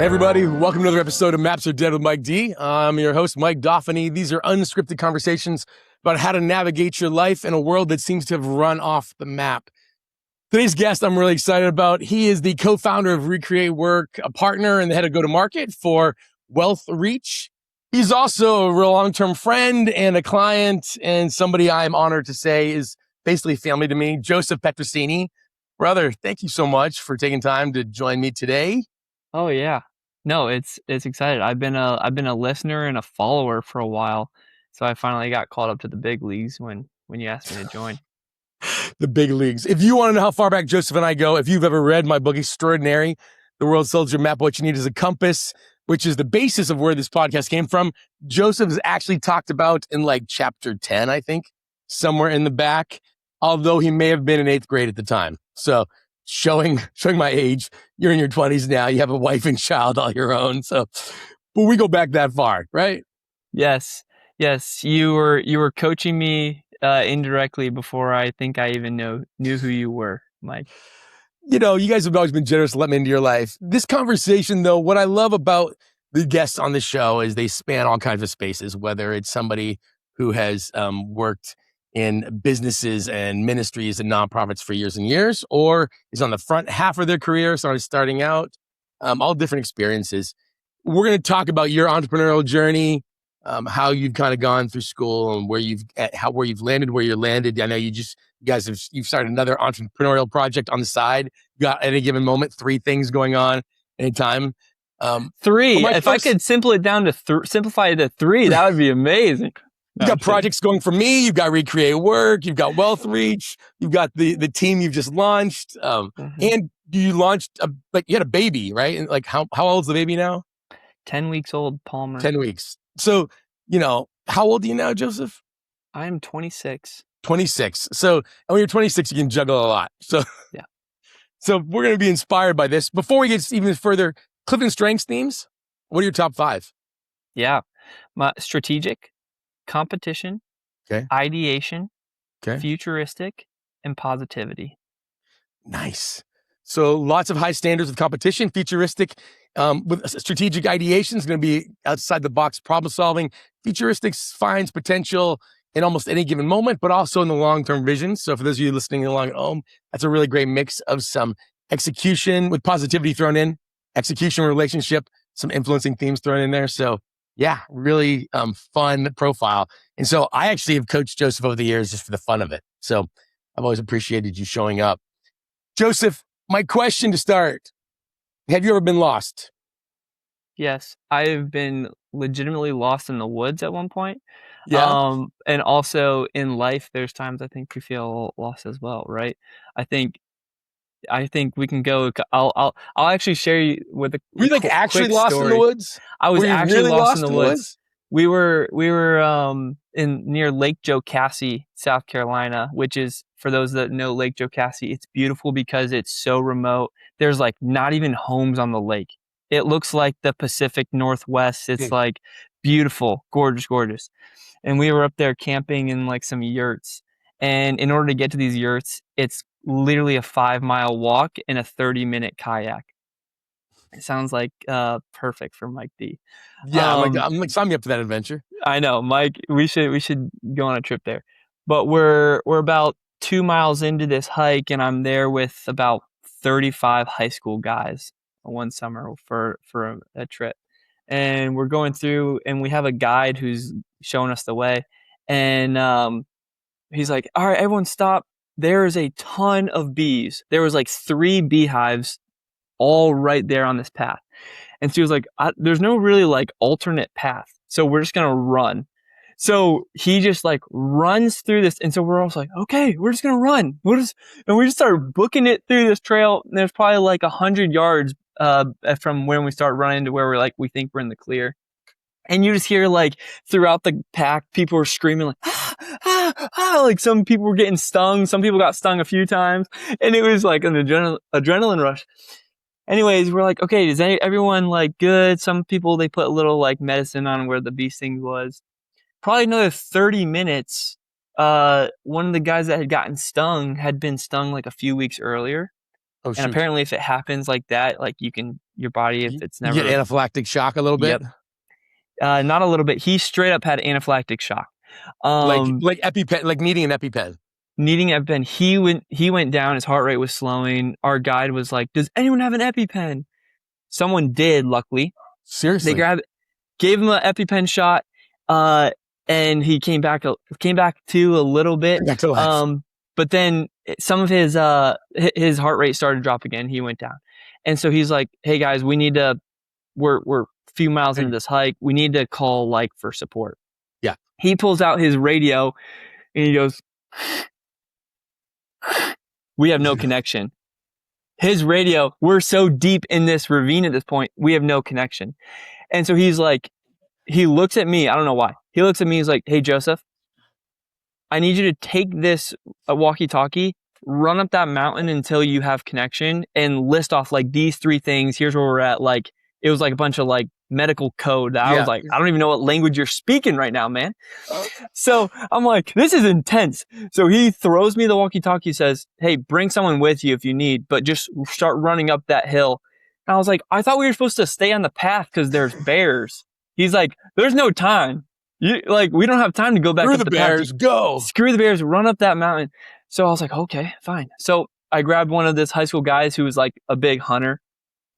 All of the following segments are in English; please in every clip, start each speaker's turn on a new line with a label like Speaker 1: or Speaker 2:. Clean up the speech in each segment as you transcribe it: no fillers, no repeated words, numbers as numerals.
Speaker 1: Hey everybody, welcome to another episode of Maps Are Dead with Mike D. I'm your host, Mike Dauphiny. These are unscripted conversations about how to navigate your life in a world that seems to have run off the map. Today's guest I'm really excited about. He is the co-founder of Recreate Work, a partner and the head of go-to-market for WealthReach. He's also a real long-term friend and a client and somebody I'm honored to say is basically family to me, Joseph Pietrocini. Brother, thank you so much for taking time to join me today.
Speaker 2: Oh yeah. No, it's exciting. I've been a listener and a follower for a while. So I finally got called up to the big leagues when you asked me to join.
Speaker 1: The big leagues. If you want to know how far back Joseph and I go, if you've ever read my book, Extraordinary, The World Soldier Map, What You Need is a Compass, which is the basis of where this podcast came from, Joseph is actually talked about in like chapter 10, I think, somewhere in the back, although he may have been in 8th grade at the time. So showing my age, you're in your 20s now, you have a wife and child all your own. So, but we go back that far, right?
Speaker 2: Yes. Yes. You were coaching me indirectly before I think I even knew who you were, Mike.
Speaker 1: You know, you guys have always been generous to let me into your life. This conversation, though, what I love about the guests on the show is they span all kinds of spaces, whether it's somebody who has worked in businesses and ministries and nonprofits for years and years, or is on the front half of their career, starting out, all different experiences. We're going to talk about your entrepreneurial journey, how you've kind of gone through school and where you've landed, where you're landed. I know you've started another entrepreneurial project on the side. You got at any given moment 3 things going on anytime.
Speaker 2: 3. If I could simplify it to 3, that would be amazing.
Speaker 1: You got projects going for me. You've got Recreate Work. You've got WealthReach. You've got the team you've just launched. And you launched you had a baby, right? And like how old's the baby now?
Speaker 2: 10 weeks old, Palmer.
Speaker 1: 10 weeks. So, how old are you now, Joseph?
Speaker 2: I'm 26.
Speaker 1: 26. So when you're 26, you can juggle a lot. So
Speaker 2: yeah.
Speaker 1: So we're going to be inspired by this. Before we get even further, Clifton Strengths themes. What are your top 5?
Speaker 2: Yeah, my strategic, competition,
Speaker 1: okay,
Speaker 2: ideation,
Speaker 1: okay,
Speaker 2: futuristic, and positivity.
Speaker 1: Nice. So lots of high standards of competition. Futuristic, with strategic ideation is going to be outside the box problem solving. Futuristic finds potential in almost any given moment, but also in the long-term vision. So for those of you listening along at home, that's a really great mix of some execution with positivity thrown in, execution, relationship, some influencing themes thrown in there. So yeah, really fun profile. And so I actually have coached Joseph over the years just for the fun of it. So I've always appreciated you showing up. Joseph, my question to start, have you ever been lost?
Speaker 2: Yes, I've been legitimately lost in the woods at one point.
Speaker 1: Yeah.
Speaker 2: And also in life, there's times I think we feel lost as well, right? I think we can go. I'll actually share you with a
Speaker 1: Were you like actually lost
Speaker 2: story.
Speaker 1: in the woods?
Speaker 2: I was actually
Speaker 1: really
Speaker 2: lost in the woods. We were in near Lake Jocassee, South Carolina, which is, for those that know Lake Jocassee, it's beautiful because it's so remote. There's like not even homes on the lake. It looks like the Pacific Northwest. It's like beautiful, gorgeous. And we were up there camping in like some yurts. And in order to get to these yurts, it's literally a 5-mile walk and a 30-minute kayak. It sounds like perfect for Mike D.
Speaker 1: Yeah, I'm like sign me up for that adventure.
Speaker 2: I know, Mike. We should go on a trip there. But we're about 2 miles into this hike, and I'm there with about 35 high school guys one summer for a trip. And we're going through, and we have a guide who's showing us the way. And he's like, "All right, everyone, stop. There is a ton of bees. There was like 3 beehives all right there on this path." And she was like, "There's no really like alternate path, so we're just gonna run." So he just like runs through this, and so we're all like, "Okay, we're just gonna run." And we just started booking it through this trail. And there's probably like 100 yards from when we start running to where we think we're in the clear. And you just hear like throughout the pack, people were screaming like, like some people were getting stung. Some people got stung a few times, and it was like an adrenaline rush. Anyways, we're like, okay, is everyone like good? Some people, they put a little like medicine on where the bee sting was. Probably another 30 minutes. One of the guys that had gotten stung had been stung like a few weeks earlier.
Speaker 1: Oh, shoot.
Speaker 2: And apparently if it happens like that, like you can your body if it's never.
Speaker 1: You get anaphylactic shock a little bit.
Speaker 2: Yep. Not a little bit. He straight up had anaphylactic shock.
Speaker 1: Like EpiPen, like needing an EpiPen.
Speaker 2: Needing EpiPen. He went down. His heart rate was slowing. Our guide was like, "Does anyone have an EpiPen?" Someone did. Luckily,
Speaker 1: seriously,
Speaker 2: they gave him an EpiPen shot, and he came back to a little bit.
Speaker 1: Back to life.
Speaker 2: But then some of his heart rate started to drop again. He went down, and so he's like, "Hey guys, we need to. We're a few miles into this hike. We need to call like for support."
Speaker 1: Yeah.
Speaker 2: He pulls out his radio, and he goes, "We have no connection." His radio, we're so deep in this ravine at this point, we have no connection. And so he's like, he looks at me. I don't know why. He looks at me. He's like, "Hey, Joseph, I need you to take this walkie-talkie, run up that mountain until you have connection and list off like these 3 things. Here's where we're at." Like, it was like a bunch of like medical code that I was like, I don't even know what language you're speaking right now, man. So I'm like, this is intense. So he throws me the walkie-talkie, says, "Hey, bring someone with you if you need, but just start running up that hill." And I was like, I thought we were supposed to stay on the path because there's bears. He's like, "There's no time. We don't have time to go back up the
Speaker 1: bears,
Speaker 2: path.
Speaker 1: go.
Speaker 2: Screw the bears, run up that mountain." So I was like, okay, fine. So I grabbed one of this high school guys who was like a big hunter.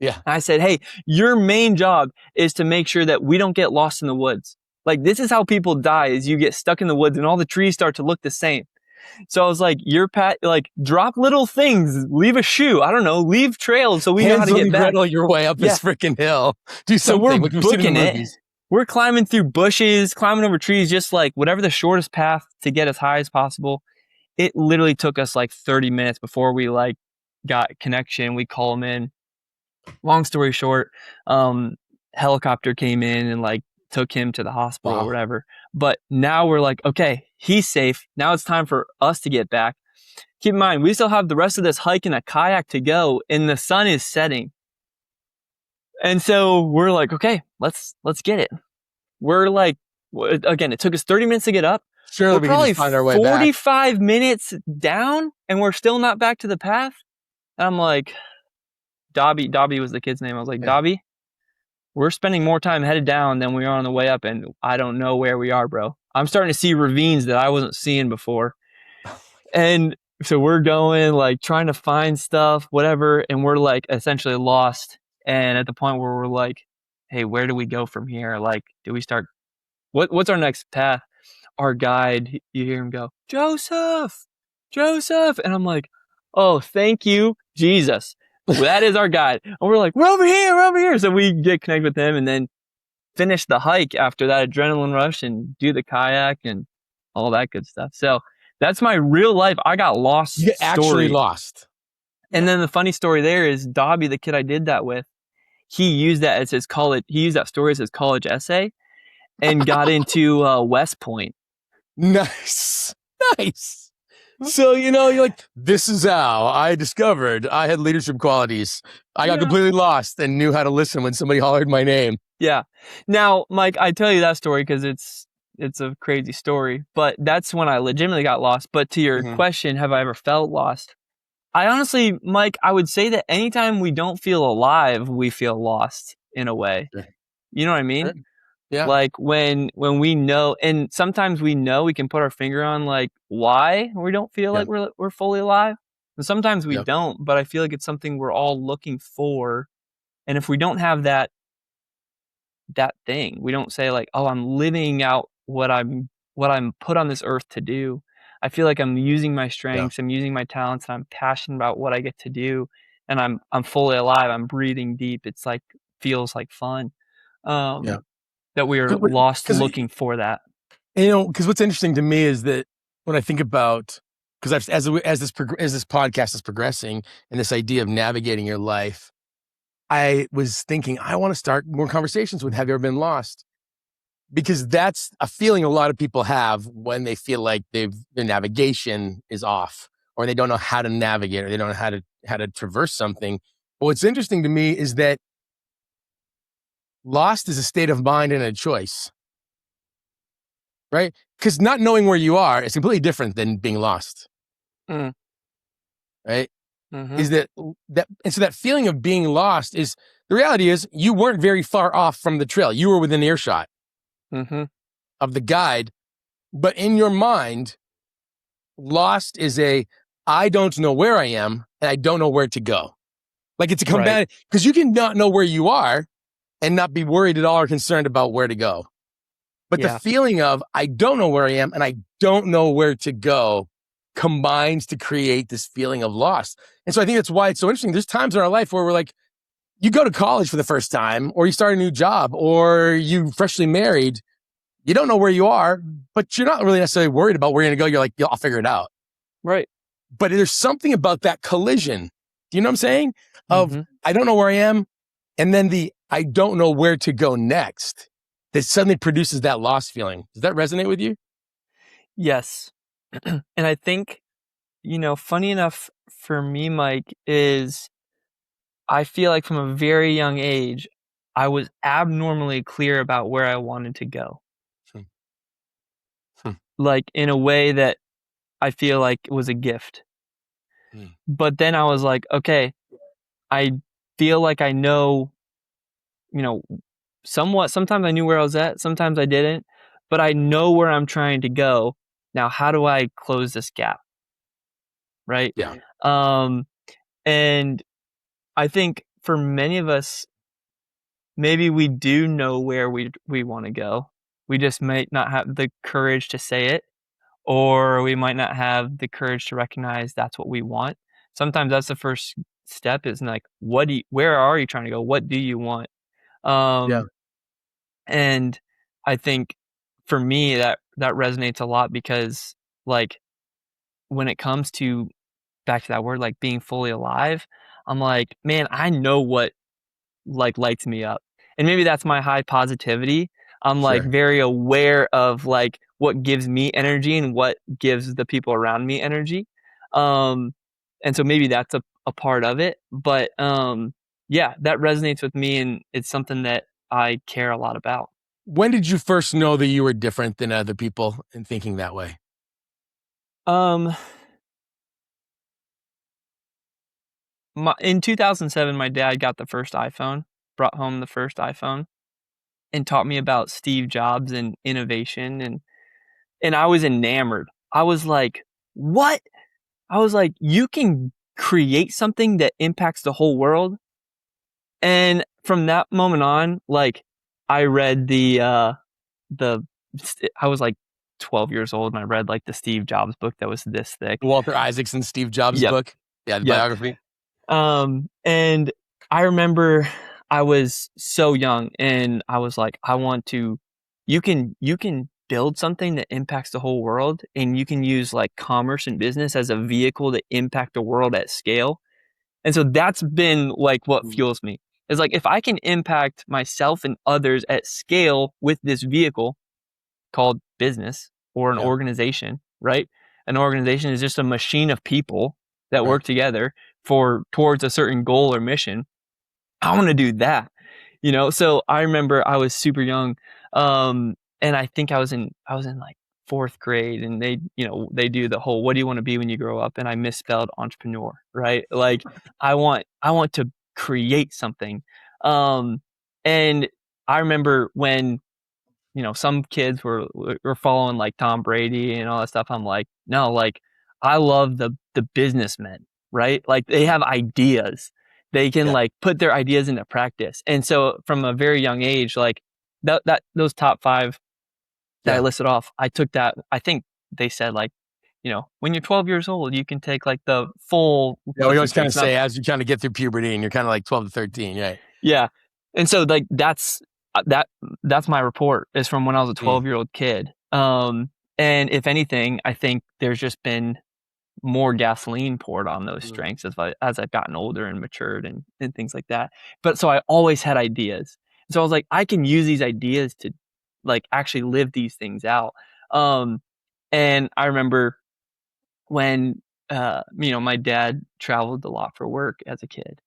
Speaker 1: Yeah.
Speaker 2: And I said, "Hey, your main job is to make sure that we don't get lost in the woods. Like, this is how people die, is you get stuck in the woods and all the trees start to look the same." So I was like, drop little things, leave a shoe, I don't know, leave trails so we know how to get back.
Speaker 1: Your way up this freaking hill. Do something.
Speaker 2: So we're
Speaker 1: like
Speaker 2: booking it. We're climbing through bushes, climbing over trees, just like whatever the shortest path to get as high as possible. It literally took us like 30 minutes before we like got connection. We call them in. Long story short, helicopter came in and like took him to the hospital or whatever. But now we're like, okay, he's safe. Now it's time for us to get back. Keep in mind, we still have the rest of this hike and a kayak to go, and the sun is setting. And so we're like, okay, let's get it. We're like, again, it took us 30 minutes to get up.
Speaker 1: Sure,
Speaker 2: we're probably 45 minutes down, and we're still not back to the path. And I'm like, Dobby was the kid's name. I was like, Dobby, we're spending more time headed down than we are on the way up, and I don't know where we are, bro. I'm starting to see ravines that I wasn't seeing before. And so we're going, like, trying to find stuff, whatever, and we're, like, essentially lost. And at the point where we're like, hey, where do we go from here? Like, do we start? What's our next path? Our guide, you hear him go, Joseph. And I'm like, oh, thank you, Jesus. That is our guide. And we're like, we're over here. So we get connected with him and then finish the hike after that adrenaline rush and do the kayak and all that good stuff. So that's my real life. I got lost.
Speaker 1: You actually lost.
Speaker 2: And then the funny story there is Dobby, the kid I did that with, he used that as his college. He used that story as his college essay and got into West Point.
Speaker 1: Nice. So, you're like, this is how I discovered I had leadership qualities. I got completely lost and knew how to listen when somebody hollered my name.
Speaker 2: Yeah. Now, Mike, I tell you that story because it's a crazy story, but that's when I legitimately got lost. But to your question, have I ever felt lost? I honestly, Mike, I would say that anytime we don't feel alive, we feel lost in a way. Sure. You know what I mean? Sure. Yeah. Like when we know, and sometimes we know, we can put our finger on like why we don't feel like we're fully alive. And sometimes we don't, but I feel like it's something we're all looking for. And if we don't have that thing, we don't say like, oh, I'm living out what I'm put on this earth to do. I feel like I'm using my strengths, I'm using my talents, and I'm passionate about what I get to do, and I'm fully alive. I'm breathing deep. It's like feels like fun. That we are lost looking for that.
Speaker 1: Because what's interesting to me is that when I think about, because as this podcast is progressing and this idea of navigating your life, I was thinking I want to start more conversations with "Have you ever been lost?" Because that's a feeling a lot of people have when they feel like their navigation is off, or they don't know how to navigate, or they don't know how to traverse something. But what's interesting to me is that lost is a state of mind and a choice, right? Because not knowing where you are is completely different than being lost, right? Mm-hmm. Is that and so that feeling of being lost is The reality is you weren't very far off from the trail. You were within earshot of the guide, but in your mind, lost is I don't know where I am and I don't know where to go. Like it's a combat, because you can not know where you are and not be worried at all or concerned about where to go. But the feeling of I don't know where I am and I don't know where to go combines to create this feeling of loss. And so I think that's why it's so interesting. There's times in our life where we're like, you go to college for the first time, or you start a new job, or you freshly married. You don't know where you are, but you're not really necessarily worried about where you're going to go. You're like, I'll figure it out.
Speaker 2: Right.
Speaker 1: But there's something about that collision. Do you know what I'm saying? Of I don't know where I am. And then I don't know where to go next. That suddenly produces that lost feeling. Does that resonate with you?
Speaker 2: Yes. And I think, funny enough for me, Mike, is I feel like from a very young age, I was abnormally clear about where I wanted to go. Like in a way that I feel like it was a gift. But then I was like, okay, I feel like I know, somewhat. Sometimes I knew where I was at. Sometimes I didn't. But I know where I'm trying to go. Now, how do I close this gap? Right?
Speaker 1: Yeah.
Speaker 2: And I think for many of us, maybe we do know where we want to go. We just might not have the courage to say it, or we might not have the courage to recognize that's what we want. Sometimes that's the first step, is like, where are you trying to go? What do you want? And I think for me that resonates a lot, because like when it comes to back to that word, like being fully alive, I'm like, man, I know what like lights me up. And maybe that's my high positivity. I'm like very aware of like what gives me energy and what gives the people around me energy. And so maybe that's a part of it. But yeah, that resonates with me, and it's something that I care a lot about.
Speaker 1: When did you first know that you were different than other people in thinking that way?
Speaker 2: In 2007, my dad got the first iPhone, brought home the first iPhone, and taught me about Steve Jobs and innovation, and I was enamored. I was like, what? I was like, you can create something that impacts the whole world? And from that moment on, like, I read I was like 12 years old, and I read like the Steve Jobs book that was this thick.
Speaker 1: Walter Isaacson, Steve Jobs book. Yeah, the biography.
Speaker 2: And I remember I was so young, and I was like, you can build something that impacts the whole world, and you can use like commerce and business as a vehicle to impact the world at scale. And so that's been like what fuels me. Is like, if I can impact myself and others at scale with this vehicle called business or an organization, right? An organization is just a machine of people that work together towards a certain goal or mission. I want to do that, So I remember I was super young, and I think I was in like fourth grade, and they do the whole, what do you want to be when you grow up? And I misspelled entrepreneur, right? Like I want to create something. And I remember when some kids were following like Tom Brady and all that stuff. I'm like, no, like I love the businessmen, right? Like they have ideas. They can like put their ideas into practice. And so from a very young age, like those top 5 that I listed off, I took that. I think they said like, when you're 12 years old, you can take like the full.
Speaker 1: Yeah, we always kind of say as you kind of get through puberty and you're kind of like 12 to 13, right?
Speaker 2: Yeah. And so like that's my report, is from when I was a 12-year-old kid. And if anything, I think there's just been more gasoline poured on those strengths as I've gotten older and matured and things like that. But so I always had ideas. So I was like, I can use these ideas to like actually live these things out. And I remember when my dad traveled a lot for work as a kid,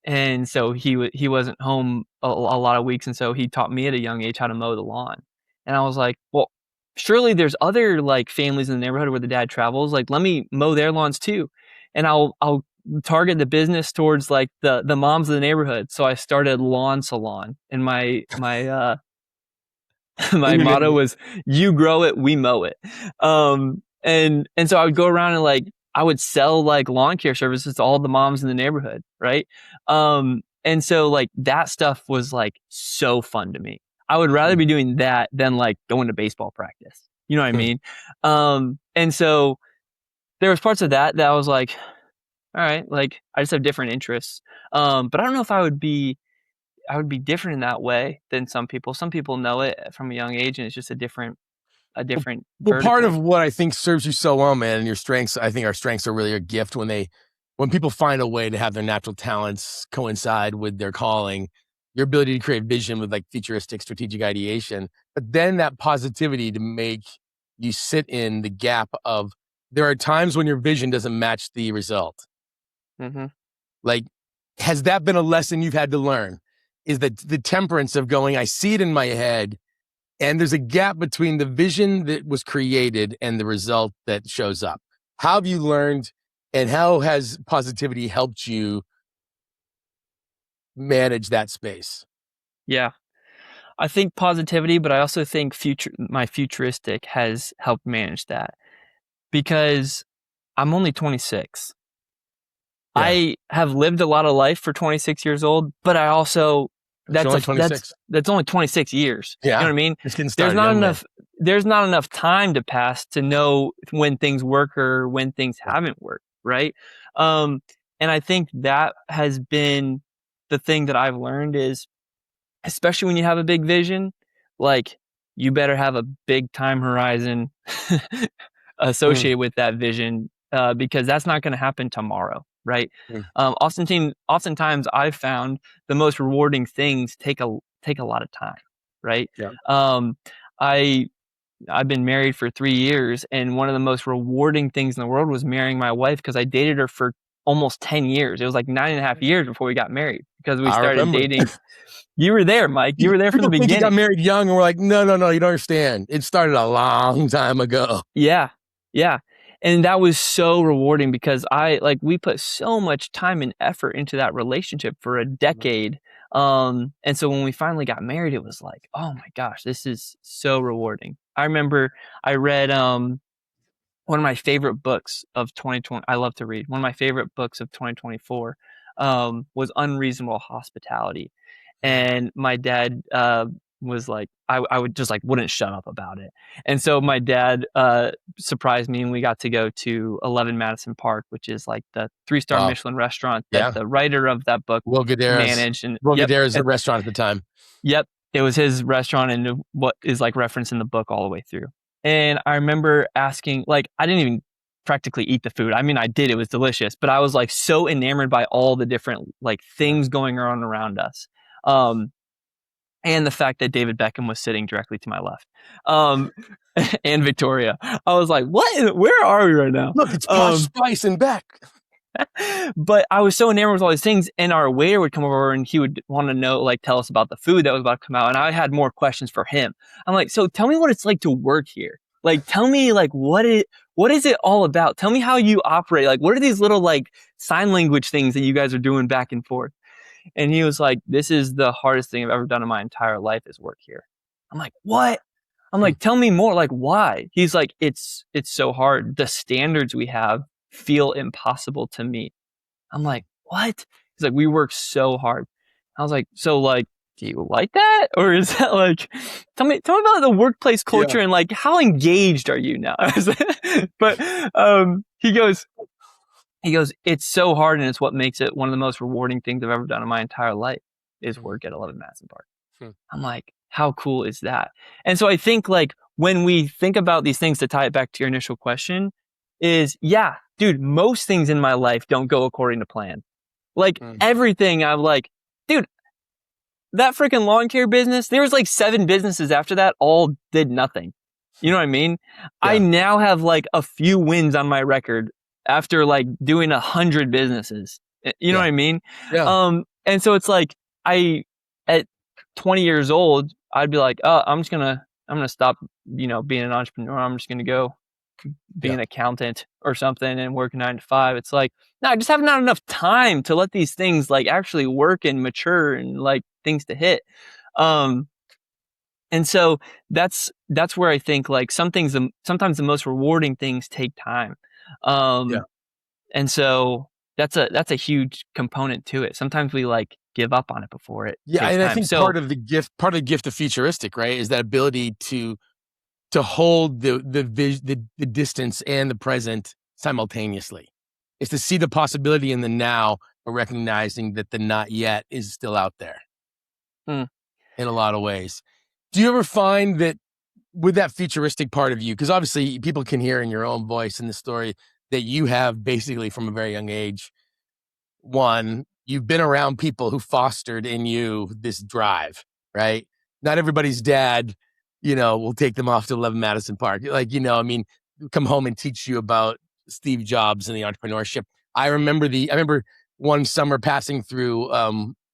Speaker 2: and so he wasn't home a lot of weeks, and so he taught me at a young age how to mow the lawn. And I was like, well, surely there's other like families in the neighborhood where the dad travels, like let me mow their lawns too, and I'll target the business towards like the moms of the neighborhood. So I started lawn salon, and my my
Speaker 1: And your
Speaker 2: motto
Speaker 1: name.
Speaker 2: was "You grow it, we mow it." And so I would go around and like I would sell like lawn care services to all the moms in the neighborhood, right? And so like that stuff was like so fun to me. I would rather be doing that than like going to baseball practice. You know what I mean? And so there was parts of that I was like, all right, like I just have different interests. But I don't know if I would be different in that way than some people. Some people know it from a young age, and it's just a different
Speaker 1: Well, part
Speaker 2: vertical.
Speaker 1: of what I think serves you so well, man, and your strengths, I think our strengths are really a gift when people find a way to have their natural talents coincide with their calling, your ability to create vision with like futuristic strategic ideation, but then that positivity to make you sit in the gap of there are times when your vision doesn't match the result.
Speaker 2: Mm-hmm.
Speaker 1: Like, has that been a lesson you've had to learn? Is that the temperance of going, I see it in my head, and there's a gap between the vision that was created and the result that shows up. How have you learned, and how has positivity helped you manage that space?
Speaker 2: Yeah. I think positivity, but I also think my futuristic has helped manage that because I'm only 26.
Speaker 1: Yeah,
Speaker 2: I have lived a lot of life for 26 years old, but I also
Speaker 1: but you're only 26.
Speaker 2: that's only 26 years. You know
Speaker 1: Yeah,
Speaker 2: what I mean?
Speaker 1: just getting
Speaker 2: There's
Speaker 1: started,
Speaker 2: not
Speaker 1: young man.
Speaker 2: enough there's not enough time to pass to know when things work or when things
Speaker 1: Yeah.
Speaker 2: haven't worked, right? Um, and I think that has been the thing that I've learned is especially when you have a big vision, like you better have a big time horizon
Speaker 1: Mm,
Speaker 2: associated with that vision because that's not going to happen tomorrow, right?
Speaker 1: mm,
Speaker 2: Oftentimes I've found the most rewarding things take a lot of time, right?
Speaker 1: yeah.
Speaker 2: Um, I I've been married for 3 years, and one of the most rewarding things in the world was marrying my wife because I dated her for almost 10 years. It was like 9.5 years before we got married because we
Speaker 1: I
Speaker 2: started
Speaker 1: remember.
Speaker 2: dating. You were there, Mike. You were there from the
Speaker 1: People think you got
Speaker 2: beginning.
Speaker 1: married young, and we're like, no, no, no, you don't understand. It started a long time ago.
Speaker 2: Yeah. Yeah. And that was so rewarding because we put so much time and effort into that relationship for a decade. And so when we finally got married, it was like, oh my gosh, this is so rewarding. I remember I read one of my favorite books of 2020. I love to read. One of my favorite books of 2024 was Unreasonable Hospitality. And my dad was like, I would just like wouldn't shut up about it. And so my dad surprised me, and we got to go to 11 Madison Park, which is like the 3-star
Speaker 1: Wow.
Speaker 2: Michelin restaurant that
Speaker 1: Yeah.
Speaker 2: the writer of that book
Speaker 1: Will Guidera's.
Speaker 2: managed. And
Speaker 1: Will
Speaker 2: yep,
Speaker 1: Guidera's the restaurant at the time.
Speaker 2: yep, it was his restaurant and what is like referenced in the book all the way through. And I remember asking, like, I didn't even practically eat the food. I mean, I did, it was delicious, but I was like so enamored by all the different like things going on around us. Um, and the fact that David Beckham was sitting directly to my left. Um, and Victoria. I was like, where are we right now?
Speaker 1: Look, it's Posh Spice and Beck.
Speaker 2: But I was so enamored with all these things, and our waiter would come over and he would want to know, like, tell us about the food that was about to come out. And I had more questions for him. I'm like, so tell me what it's like to work here. Like, tell me, like, what is it all about? Tell me how you operate. Like, what are these little, like, sign language things that you guys are doing back and forth? And he was like, this is the hardest thing I've ever done in my entire life is work here. I'm like, what? I'm like, tell me more. Like, why? He's like, it's so hard. The standards we have feel impossible to meet. I'm like, what? He's like, we work so hard. I was like, so like, do you like that? Or is that like, tell me about the workplace culture
Speaker 1: Yeah.
Speaker 2: and like, how engaged are you now? But, he goes, it's so hard. And it's what makes it one of the most rewarding things I've ever done in my entire life is work at 11 Madison Park.
Speaker 1: Hmm.
Speaker 2: I'm like, how cool is that? And so I think like when we think about these things to tie it back to your initial question is, yeah, dude, most things in my life don't go according to plan. Like
Speaker 1: Hmm.
Speaker 2: everything I'm like, dude, that freaking lawn care business, there was like 7 businesses after that, all did nothing. You know what I mean? I
Speaker 1: Yeah.
Speaker 2: now have like a few wins on my record after like doing 100 businesses. You know
Speaker 1: Yeah.
Speaker 2: what I mean?
Speaker 1: Yeah.
Speaker 2: And so it's like at 20 years old, I'd be like, oh, I'm gonna stop, being an entrepreneur. I'm just gonna go be
Speaker 1: Yeah.
Speaker 2: an accountant or something and work 9 to 5. It's like, no, I just have not enough time to let these things like actually work and mature and like things to hit. Um, and so that's where I think like sometimes the most rewarding things take time.
Speaker 1: Yeah.
Speaker 2: Um, and so that's a huge component to it. Sometimes we like give up on it before it
Speaker 1: Yeah.
Speaker 2: takes
Speaker 1: And I
Speaker 2: time.
Speaker 1: think
Speaker 2: So
Speaker 1: part of the gift of Futuristic, right, is that ability to hold the distance and the present simultaneously. It's to see the possibility in the now, but recognizing that the not yet is still out there
Speaker 2: mm,
Speaker 1: in a lot of ways. Do you ever find that with that futuristic part of you, because obviously people can hear in your own voice in the story that you have basically from a very young age, one, you've been around people who fostered in you this drive, right? Not everybody's dad, will take them off to 11 Madison Park. Like, I mean, come home and teach you about Steve Jobs and the entrepreneurship. I remember one summer passing through,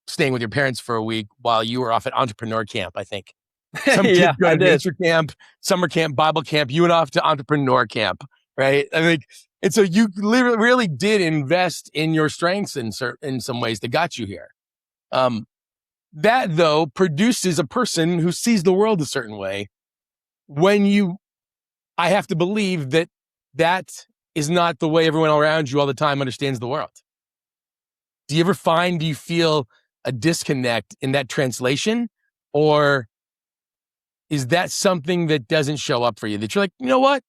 Speaker 1: staying with your parents for a week while you were off at entrepreneur camp, I think. Some
Speaker 2: yeah,
Speaker 1: kid go
Speaker 2: I
Speaker 1: to
Speaker 2: did.
Speaker 1: nature camp, summer camp, Bible camp. You went off to entrepreneur camp, right? I mean, and so you really did invest in your strengths in some ways that got you here. That though produces a person who sees the world a certain way. I have to believe that is not the way everyone around you all the time understands the world. Do you feel a disconnect in that translation, or is that something that doesn't show up for you? That you're like, you know what?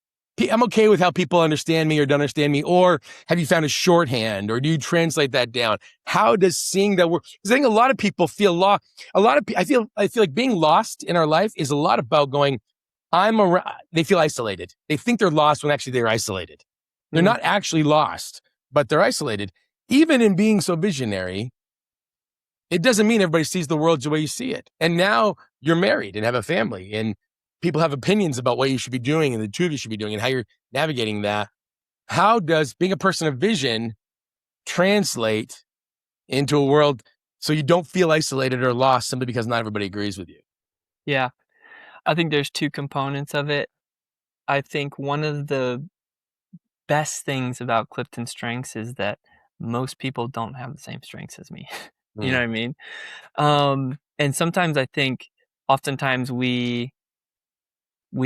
Speaker 1: I'm okay with how people understand me or don't understand me. Or have you found a shorthand, or do you translate that down? How does seeing that work? Because I think a lot of people feel lost. I feel like being lost in our life is a lot about going, they feel isolated. They think they're lost when actually they're isolated. They're
Speaker 2: Mm,
Speaker 1: not actually lost, but they're isolated. Even in being so visionary, it doesn't mean everybody sees the world the way you see it. And now you're married and have a family, and people have opinions about what you should be doing and the two of you should be doing and how you're navigating that. How does being a person of vision translate into a world so you don't feel isolated or lost simply because not everybody agrees with you?
Speaker 2: yeah, I think there's two components of it. I think one of the best things about Clifton Strengths is that most people don't have the same strengths as me. You know
Speaker 1: Mm.
Speaker 2: what I mean? And sometimes I think oftentimes we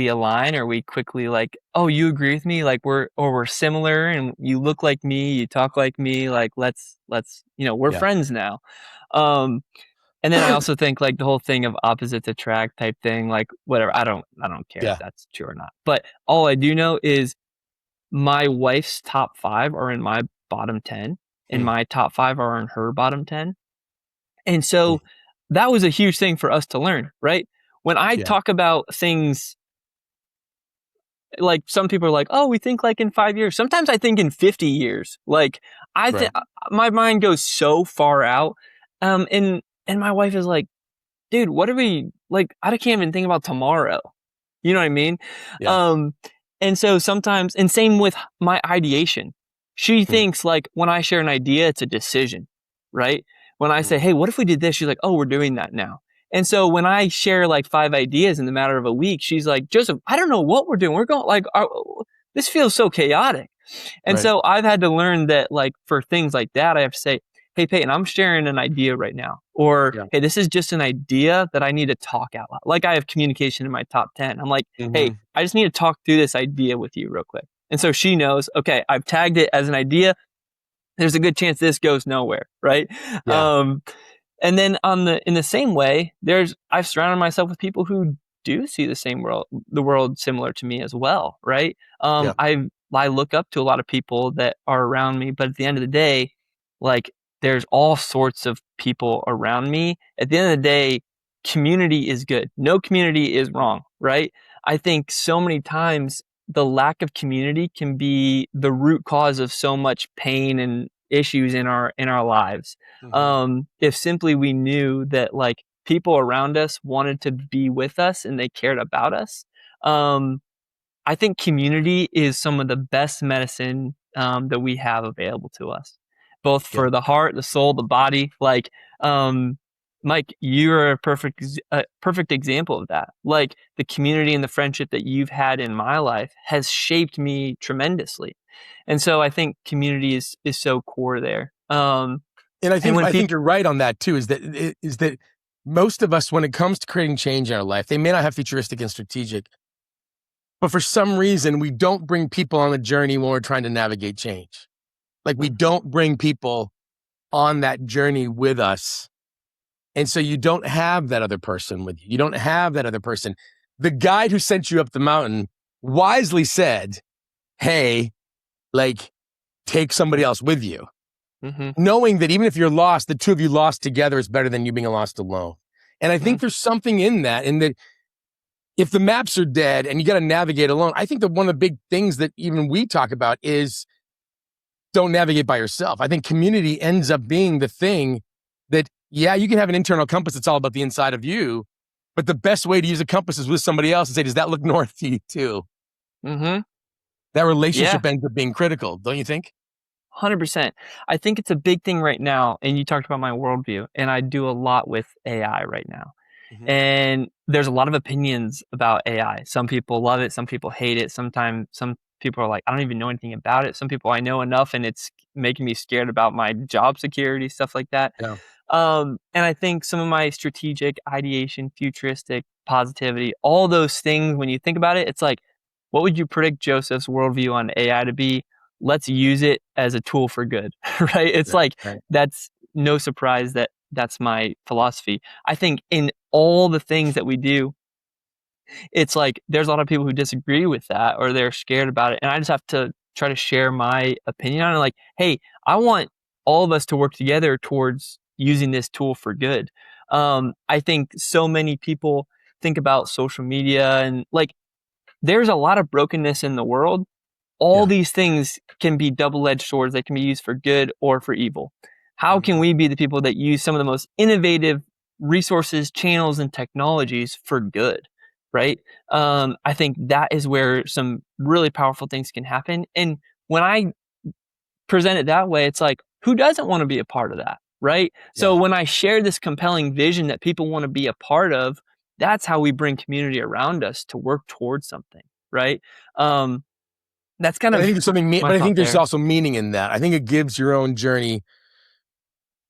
Speaker 2: align or we quickly like, oh, you agree with me? Like we're similar and you look like me, you talk like me, like let's we're
Speaker 1: Yeah.
Speaker 2: friends now. Um and then I also think like the whole thing of opposites attract type thing, like whatever. I don't care if
Speaker 1: Yeah.
Speaker 2: that's true or not. But all I do know is my wife's top 5 are in my bottom 10, and
Speaker 1: Mm.
Speaker 2: my top 5 are in her bottom 10. And
Speaker 1: Mm.
Speaker 2: so that was a huge thing for us to learn, right? When I
Speaker 1: Yeah.
Speaker 2: talk about things like some people are like, "Oh, we think like in 5 years." Sometimes I think in 50 years. Like I think
Speaker 1: Right.
Speaker 2: my mind goes so far out. And my wife is like, "Dude, what are we like I can't even think about tomorrow." You know what I mean?
Speaker 1: Yeah.
Speaker 2: Um, and so sometimes, and same with my ideation. She
Speaker 1: Mm.
Speaker 2: thinks like when I share an idea, it's a decision, right? When I
Speaker 1: Mm.
Speaker 2: say, hey, what if we did this? She's like, oh, we're doing that now. And so when I share like 5 ideas in the matter of a week, she's like, Joseph, I don't know what we're doing. We're going like, this feels so chaotic. And
Speaker 1: Right.
Speaker 2: so I've had to learn that like for things like that, I have to say, hey, Peyton, I'm sharing an idea right now. Or,
Speaker 1: Yeah.
Speaker 2: hey, this is just an idea that I need to talk out loud. Like I have communication in my top 10. I'm like, hey,
Speaker 1: Mm-hmm.
Speaker 2: I just need to talk through this idea with you real quick. And so she knows, okay, I've tagged it as an idea. There's a good chance this goes nowhere, right?
Speaker 1: Yeah.
Speaker 2: Um, and then in the same way, I've surrounded myself with people who do see the world similar to me as well, right?
Speaker 1: Yeah.
Speaker 2: I look up to a lot of people that are around me, but at the end of the day, like there's all sorts of people around me. At the end of the day, community is good. No community is wrong, right? I think so many times the lack of community can be the root cause of so much pain and issues in our lives.
Speaker 1: Mm-hmm.
Speaker 2: If simply we knew that like people around us wanted to be with us and they cared about us, um, I think community is some of the best medicine that we have available to us, both
Speaker 1: Yeah.
Speaker 2: for the heart, the soul, the body. Like, um, Mike, you're a perfect example of that. Like the community and the friendship that you've had in my life has shaped me tremendously. And so I think community is so core there.
Speaker 1: And
Speaker 2: And when
Speaker 1: I think
Speaker 2: people,
Speaker 1: you're right on that too. Is that most of us, when it comes to creating change in our life, they may not have futuristic and strategic, but for some reason, we don't bring people on the journey when we're trying to navigate change. Like we don't bring people on that journey with us. And so you don't have that other person with you. You don't have that other person. The guide who sent you up the mountain wisely said, hey, like, take somebody else with you.
Speaker 2: mm-hmm,
Speaker 1: Knowing that even if you're lost, the two of you lost together is better than you being lost alone. And I
Speaker 2: mm-hmm,
Speaker 1: think there's something in that if the maps are dead and you got to navigate alone, I think that one of the big things that even we talk about is don't navigate by yourself. I think community ends up being the thing that, yeah, you can have an internal compass that's all about the inside of you, but the best way to use a compass is with somebody else and say, does that look north to you too?
Speaker 2: mm-hmm.
Speaker 1: That
Speaker 2: Yeah,
Speaker 1: relationship ends up being critical, don't you think?
Speaker 2: 100%. I think it's a big thing right now. And you talked about my worldview, and I do a lot with AI right now.
Speaker 1: Mm-hmm.
Speaker 2: And there's a lot of opinions about AI. Some people love it, some people hate it. Sometimes some people are like, I don't even know anything about it. Some people I know enough and it's making me scared about my job security, stuff like that.
Speaker 1: Yeah.
Speaker 2: And I think some of my strategic ideation, futuristic, positivity, all those things, when you think about it, it's like, what would you predict Joseph's worldview on AI to be? Let's use it as a tool for good, right? It's
Speaker 1: Right.
Speaker 2: like,
Speaker 1: Right.
Speaker 2: that's no surprise that that's my philosophy. I think in all the things that we do, it's like there's a lot of people who disagree with that or they're scared about it. And I just have to try to share my opinion on it. Like, hey, I want all of us to work together towards using this tool for good. I think so many people think about social media and like there's a lot of brokenness in the world. All
Speaker 1: Yeah.
Speaker 2: these things can be double-edged swords that can be used for good or for evil. How can
Speaker 1: Mhm.
Speaker 2: we be the people that use some of the most innovative resources, channels, and technologies for good? Right? I think that is where some really powerful things can happen. And when I present it that way, it's like, who doesn't want to be a part of that? Right? So
Speaker 1: Yeah.
Speaker 2: when I share this compelling vision that people want to be a part of, that's how we bring community around us to work towards something. Right? Um, that's kind
Speaker 1: And I
Speaker 2: of
Speaker 1: think there's something,
Speaker 2: my
Speaker 1: but I
Speaker 2: thought
Speaker 1: think there's
Speaker 2: there.
Speaker 1: also meaning in that. I think it gives your own journey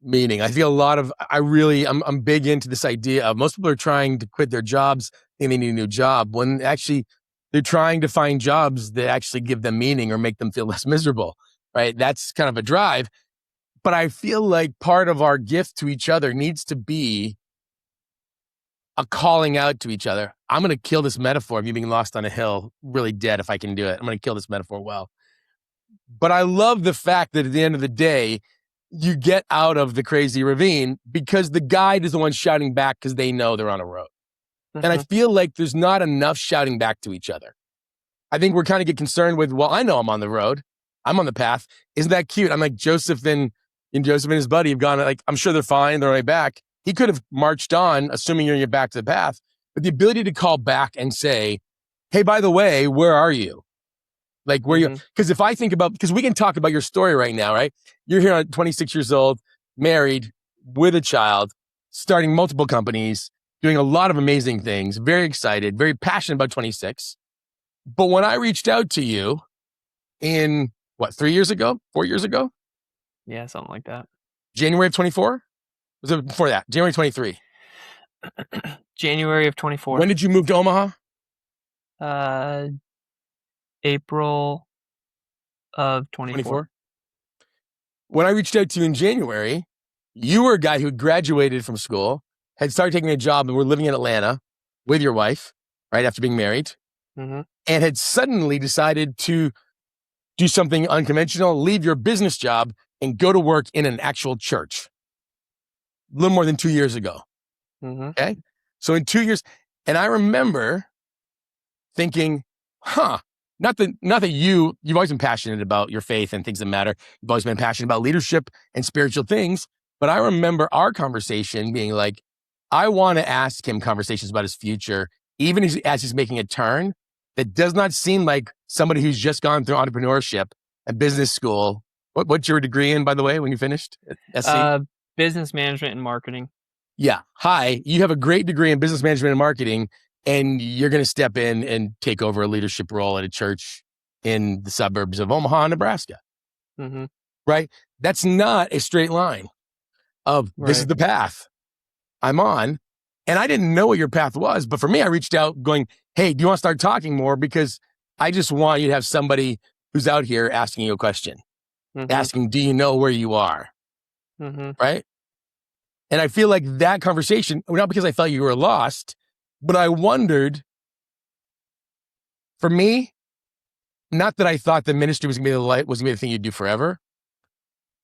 Speaker 1: meaning. I feel a lot of, I'm big into this idea of most people are trying to quit their jobs and they need a new job when actually they're trying to find jobs that actually give them meaning or make them feel less miserable, right? That's kind of a drive. But I feel like part of our gift to each other needs to be a calling out to each other. I'm going to kill this metaphor of you being lost on a hill, really dead if I can do it. I'm going to kill this metaphor well. But I love the fact that at the end of the day, you get out of the crazy ravine because the guide is the one shouting back because they know they're on a road. And I
Speaker 2: Mhm,
Speaker 1: feel like there's not enough shouting back to each other. I think we're kind of get concerned with, well, I know I'm on the road. I'm on the path. Isn't that cute? I'm like Joseph and his buddy have gone, like, I'm sure they're fine. They're on my back. He could have marched on, assuming you're back to the path. But the ability to call back and say, hey, by the way, where are you? Like where you,
Speaker 2: mhm,
Speaker 1: because if I think about, because we can talk about your story right now, right? You're here at 26 years old, married with a child, starting multiple companies, doing a lot of amazing things, very excited, very passionate about 26. But when I reached out to you in 3 years ago, 4 years ago,
Speaker 2: yeah, something like that.
Speaker 1: January of 24, was it before that? January 23.
Speaker 2: January of
Speaker 1: When
Speaker 2: 24.
Speaker 1: did you move to Omaha?
Speaker 2: Uh, April of 24.
Speaker 1: 24. When I reached out to you in January, you were a guy who had graduated from school, had started taking a job, and were living in Atlanta with your wife, right after being married,
Speaker 2: Mhm,
Speaker 1: and had suddenly decided to do something unconventional, leave your business job, and go to work in an actual church. A little more than 2 years ago.
Speaker 2: mhm,
Speaker 1: Okay, so in 2 years, and I remember thinking, huh. Not that you've always been passionate about your faith and things that matter. You've always been passionate about leadership and spiritual things. But I remember our conversation being like, I want to ask him conversations about his future, even as he's making a turn that does not seem like somebody who's just gone through entrepreneurship and business school. What's your degree in, by the way, when you finished at SC?
Speaker 2: business management and marketing.
Speaker 1: yeah, hi, you have a great degree in business management and marketing, and you're going to step in and take over a leadership role at a church in the suburbs of Omaha, Nebraska.
Speaker 2: Mm-hmm.
Speaker 1: Right? That's not a straight line of this is
Speaker 2: Right.
Speaker 1: the path I'm on. And I didn't know what your path was, but for me, I reached out going, hey, do you want to start talking more? Because I just want you to have somebody who's out here asking you a question,
Speaker 2: Mm-hmm.
Speaker 1: asking, do you know where you are?
Speaker 2: Mm-hmm.
Speaker 1: Right? And I feel like that conversation, not because I felt you were lost, but I wondered, for me, not that I thought the ministry was gonna be the light, was gonna be the thing you'd do forever,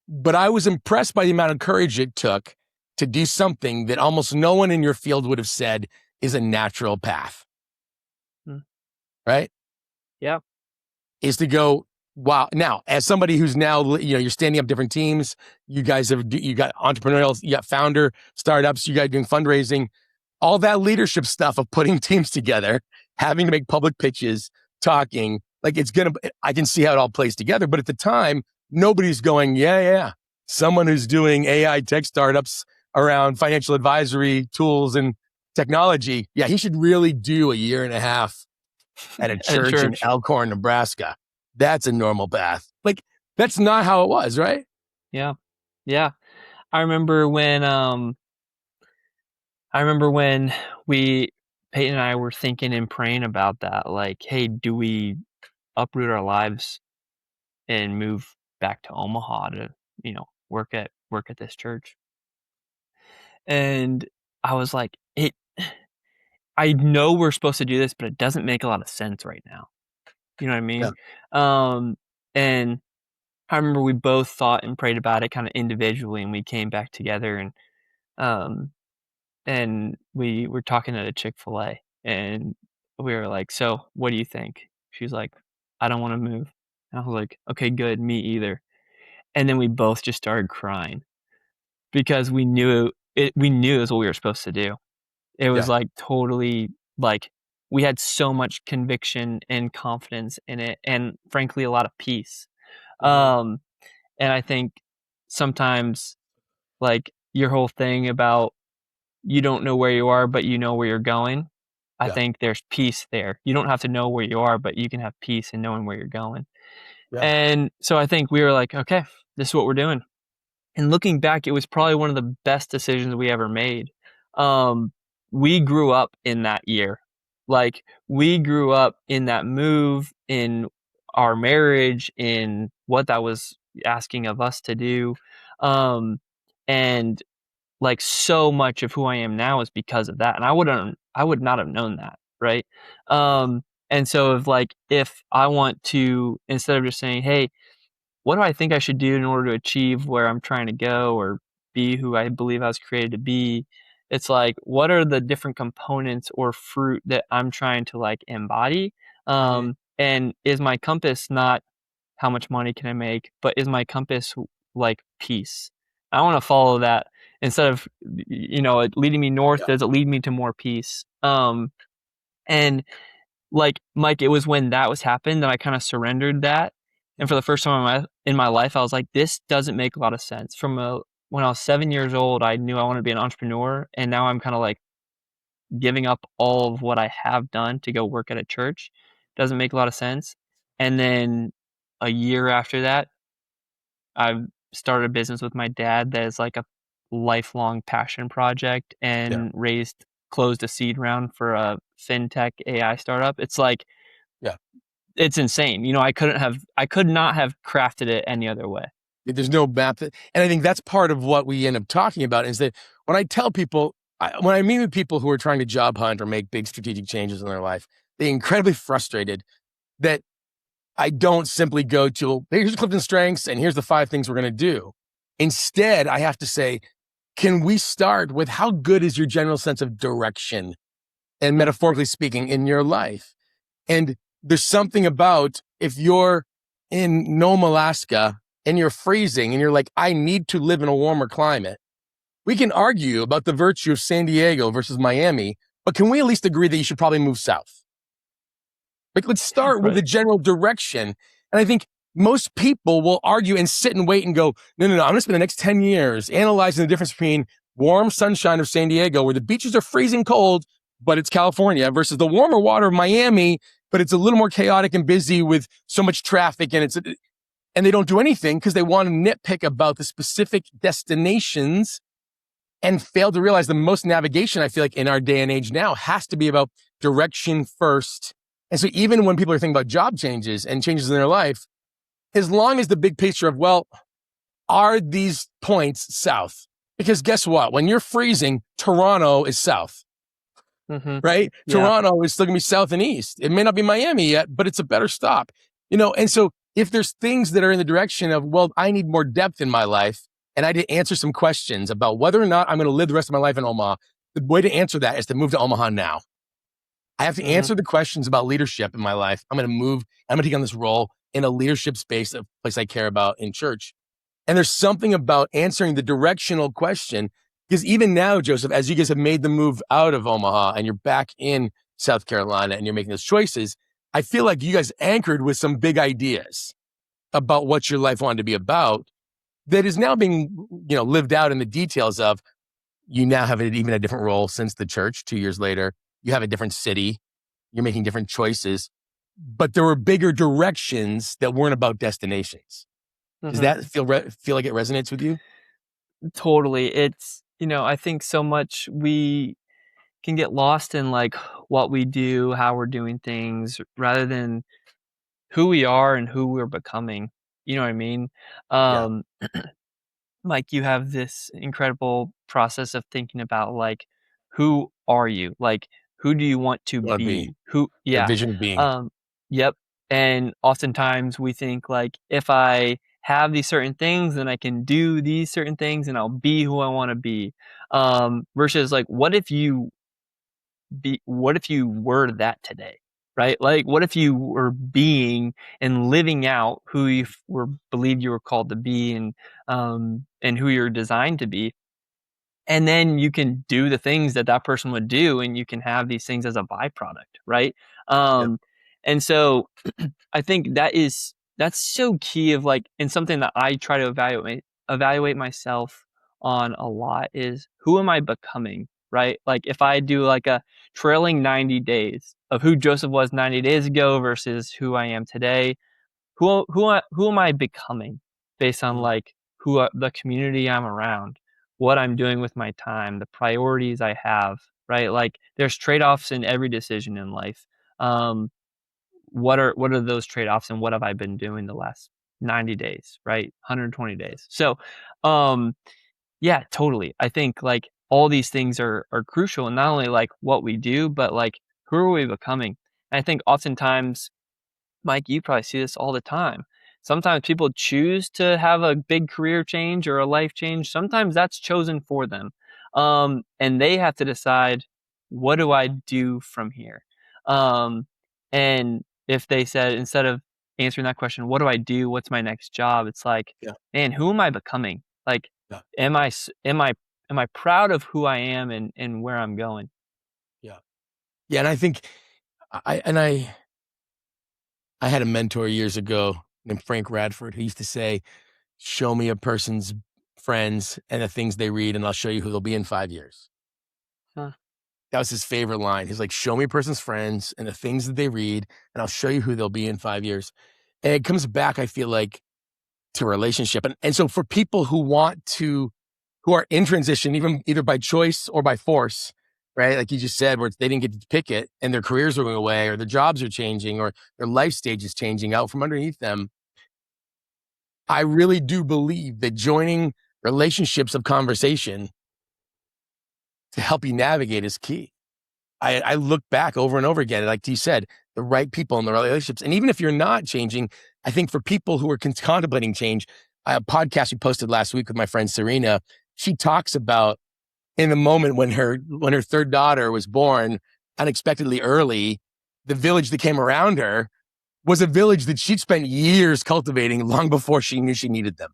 Speaker 1: but I was impressed by the amount of courage it took to do something that almost no one in your field would have said is a natural path. Right?
Speaker 2: Yeah.
Speaker 1: Is to go, wow. Now, as somebody who's now, you're standing up different teams, you guys you got entrepreneurial, you got founder startups, you got doing fundraising, all that leadership stuff of putting teams together, having to make public pitches, talking, like I can see how it all plays together. But at the time, nobody's going, yeah. Someone who's doing AI tech startups around financial advisory tools and technology, yeah, he should really do a year and a half at a church in Elkhorn, Nebraska. That's a normal path. Like, that's not how it was, right?
Speaker 2: Yeah. Yeah. I remember when Peyton and I were thinking and praying about that, like, hey, do we uproot our lives and move back to Omaha to, work at this church? And I was like, I know we're supposed to do this, but it doesn't make a lot of sense right now. You know what I mean?
Speaker 1: Yeah.
Speaker 2: And I remember we both thought and prayed about it kind of individually, and we came back together and we were talking at a Chick-fil-A, and we were like, so what do you think? She's like, I don't want to move. And I was like, okay, good, me either. And then we both just started crying because we knew it was what we were supposed to do. It was
Speaker 1: Yeah.
Speaker 2: like totally like we had so much conviction and confidence in it, and frankly a lot of peace. And I think sometimes, like, your whole thing about you don't know where you are but you know where you're going, I
Speaker 1: Yeah.
Speaker 2: think there's peace there. You don't have to know where you are, but you can have peace in knowing where you're going.
Speaker 1: Yeah.
Speaker 2: And so I think we were like, okay, this is what we're doing. And looking back, it was probably one of the best decisions we ever made. We grew up in that year. Like, we grew up in that move, in our marriage, in what that was asking of us to do. And like, so much of who I am now is because of that. And I would not have known that. Right. And so if I want to, instead of just saying, hey, what do I think I should do in order to achieve where I'm trying to go or be who I believe I was created to be? It's like, what are the different components or fruit that I'm trying to embody? And is my compass not how much money can I make, but is my compass like peace? I want to follow that instead of, it leading me north.
Speaker 1: Yeah.
Speaker 2: Does it lead me to more peace? And like, Mike, it was when that was happened that I kind of surrendered that. And for the first time in my life, I was like, this doesn't make a lot of sense. When I was 7 years old, I knew I wanted to be an entrepreneur. And now I'm kind of like giving up all of what I have done to go work at a church. Doesn't make a lot of sense. And then a year after that, I started a business with my dad that is like a lifelong passion project,
Speaker 1: Yeah.
Speaker 2: and closed a seed round for a fintech AI startup. It's like,
Speaker 1: Yeah.
Speaker 2: it's insane. I could not have crafted it any other way.
Speaker 1: There's no map. And I think that's part of what we end up talking about is that when I tell people, when I meet with people who are trying to job hunt or make big strategic changes in their life, they're incredibly frustrated that I don't simply go to, here's Clifton's strengths and here's the 5 things we're going to do. Instead, I have to say, can we start with how good is your general sense of direction and metaphorically speaking in your life? And there's something about if you're in Nome, Alaska and you're freezing and you're like, I need to live in a warmer climate. We can argue about the virtue of San Diego versus Miami, but can we at least agree that you should probably move south? Like, let's start with the general direction. And I think most people will argue and sit and wait and go, no. I'm going to spend the next 10 years analyzing the difference between warm sunshine of San Diego, where the beaches are freezing cold, but it's California, versus the warmer water of Miami, but it's a little more chaotic and busy with so much traffic, and they don't do anything because they want to nitpick about the specific destinations and fail to realize the most navigation, I feel like, in our day and age now has to be about direction first. And so even when people are thinking about job changes and changes in their life, as long as the big picture of, well, are these points south? Because guess what? When you're freezing, Toronto is south, right?
Speaker 2: Yeah.
Speaker 1: Toronto is still gonna be south and east. It may not be Miami yet, but it's a better stop, And so if there's things that are in the direction of, well, I need more depth in my life, and I did answer some questions about whether or not I'm going to live the rest of my life in Omaha, the way to answer that is to move to Omaha now. I have to answer the questions about leadership in my life. I'm going to take on this role in a leadership space, a place I care about in church. And there's something about answering the directional question, because even now, Joseph, as you guys have made the move out of Omaha and you're back in South Carolina and you're making those choices, I feel like you guys anchored with some big ideas about what your life wanted to be about that is now being, lived out in the details of, you now have even a different role since the church 2 years later. You have a different city. You're making different choices, but there were bigger directions that weren't about destinations. Does that feel like it resonates with you?
Speaker 2: Totally. It's, I think so much we can get lost in like what we do, how we're doing things, rather than who we are and who we're becoming. You know what I mean?
Speaker 1: Yeah.
Speaker 2: Like you have this incredible process of thinking about like, who are you? Like, who do you want to
Speaker 1: You want to be
Speaker 2: be? Who,
Speaker 1: the
Speaker 2: yeah.
Speaker 1: vision of being.
Speaker 2: Um, yep. And oftentimes we think like, if I have these certain things, then I can do these certain things and I'll be who I want to be. Versus like, what if you were that today? Right? Like, what if you were being and living out who you believed you were called to be, and who you're designed to be, and then you can do the things that person would do, and you can have these things as a byproduct, right?
Speaker 1: Yep.
Speaker 2: And so, I think that's so key of like, and something that I try to evaluate myself on a lot is, who am I becoming? Right? Like if I do like a trailing 90 days of who Joseph was 90 days ago versus who I am today, who am I becoming based on like the community I'm around, what I'm doing with my time, the priorities I have, right? Like there's trade-offs in every decision in life. Um, what are those trade-offs, and what have I been doing the last 90 days, right? 120 days. So, yeah, totally. I think like all these things are crucial, and not only like what we do, but like who are we becoming? And I think oftentimes, Mike, you probably see this all the time. Sometimes people choose to have a big career change or a life change. Sometimes that's chosen for them. And they have to decide, what do I do from here? And if they said, instead of answering that question, what do I do? What's my next job? It's like,
Speaker 1: Yeah.
Speaker 2: man, who am I becoming? Like,
Speaker 1: Yeah.
Speaker 2: am I proud of who I am and where I'm going?
Speaker 1: Yeah. Yeah. And I think I had a mentor years ago named Frank Radford who used to say, show me a person's friends and the things they read, and I'll show you who they'll be in 5 years.
Speaker 2: Huh.
Speaker 1: That was his favorite line. He's like, show me a person's friends and the things that they read, and I'll show you who they'll be in 5 years. And it comes back, I feel like, to a relationship. And so for people who are in transition, either by choice or by force, right? Like you just said, where they didn't get to pick it and their careers are going away, or their jobs are changing, or their life stage is changing out from underneath them. I really do believe that joining relationships of conversation to help you navigate is key. I look back over and over again, like you said, the right people in the relationships. And even if you're not changing, I think for people who are contemplating change, a podcast we posted last week with my friend Serena, she talks about in the moment when her third daughter was born unexpectedly early, the village that came around her was a village that she'd spent years cultivating long before she knew she needed them.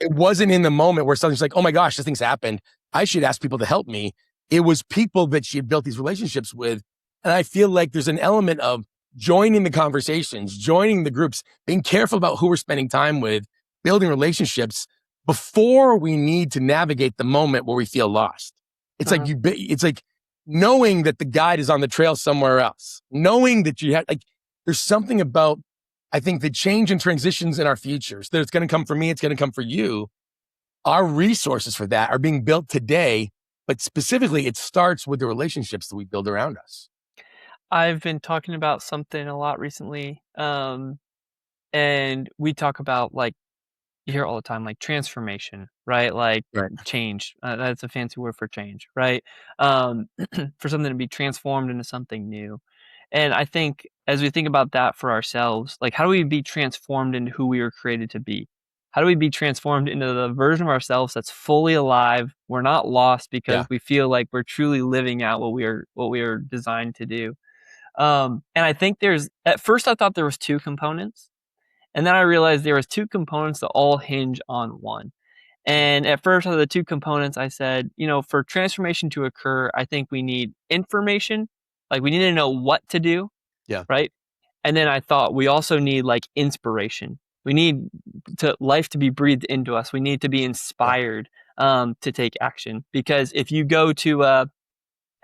Speaker 1: It wasn't in the moment where something's like, oh my gosh, this thing's happened, I should ask people to help me. It was people that she had built these relationships with. And I feel like there's an element of joining the conversations, joining the groups, being careful about who we're spending time with, building relationships before we need to navigate the moment where we feel lost. It's like it's like knowing that the guide is on the trail somewhere else, knowing that you have, like, there's something about, I think, the change and transitions in our futures that it's going to come for me, it's going to come for you. Our resources for that are being built today, but specifically it starts with the relationships that we build around us.
Speaker 2: I've been talking about something a lot recently, and we talk about, like, you hear it all the time, like transformation, right? Like
Speaker 1: Right.
Speaker 2: change. That's a fancy word for change, right? Um, for something to be transformed into something new. And I think as we think about that for ourselves, like, how do we be transformed into who we were created to be? How do we be transformed into the version of ourselves that's fully alive? We're not lost
Speaker 1: Yeah.
Speaker 2: because we feel like we're truly living out what we are designed to do. And I think there's, at first I thought there was two components, and then I realized there was two components that all hinge on one. And at first, out of the two components, I said, for transformation to occur, I think we need information. Like, we need to know what to do,
Speaker 1: Yeah.
Speaker 2: right? And then I thought we also need, like, inspiration. We need life to be breathed into us. We need to be inspired to take action. Because if you go to a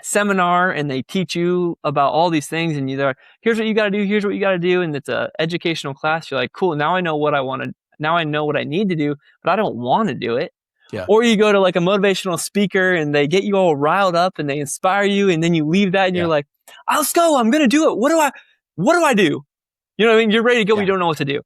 Speaker 2: seminar and they teach you about all these things, and you're, here's what you got to do, here's what you got to do, and it's a educational class, you're like, cool, now I know what I want to, now I know what I need to do, but I don't want to do it.
Speaker 1: Yeah.
Speaker 2: Or you go to, like, a motivational speaker and they get you all riled up and they inspire you, and then you leave that and you're like, let's go, I'm gonna do it. What do I do? You know what I mean? You're ready to go, but you don't know what to do.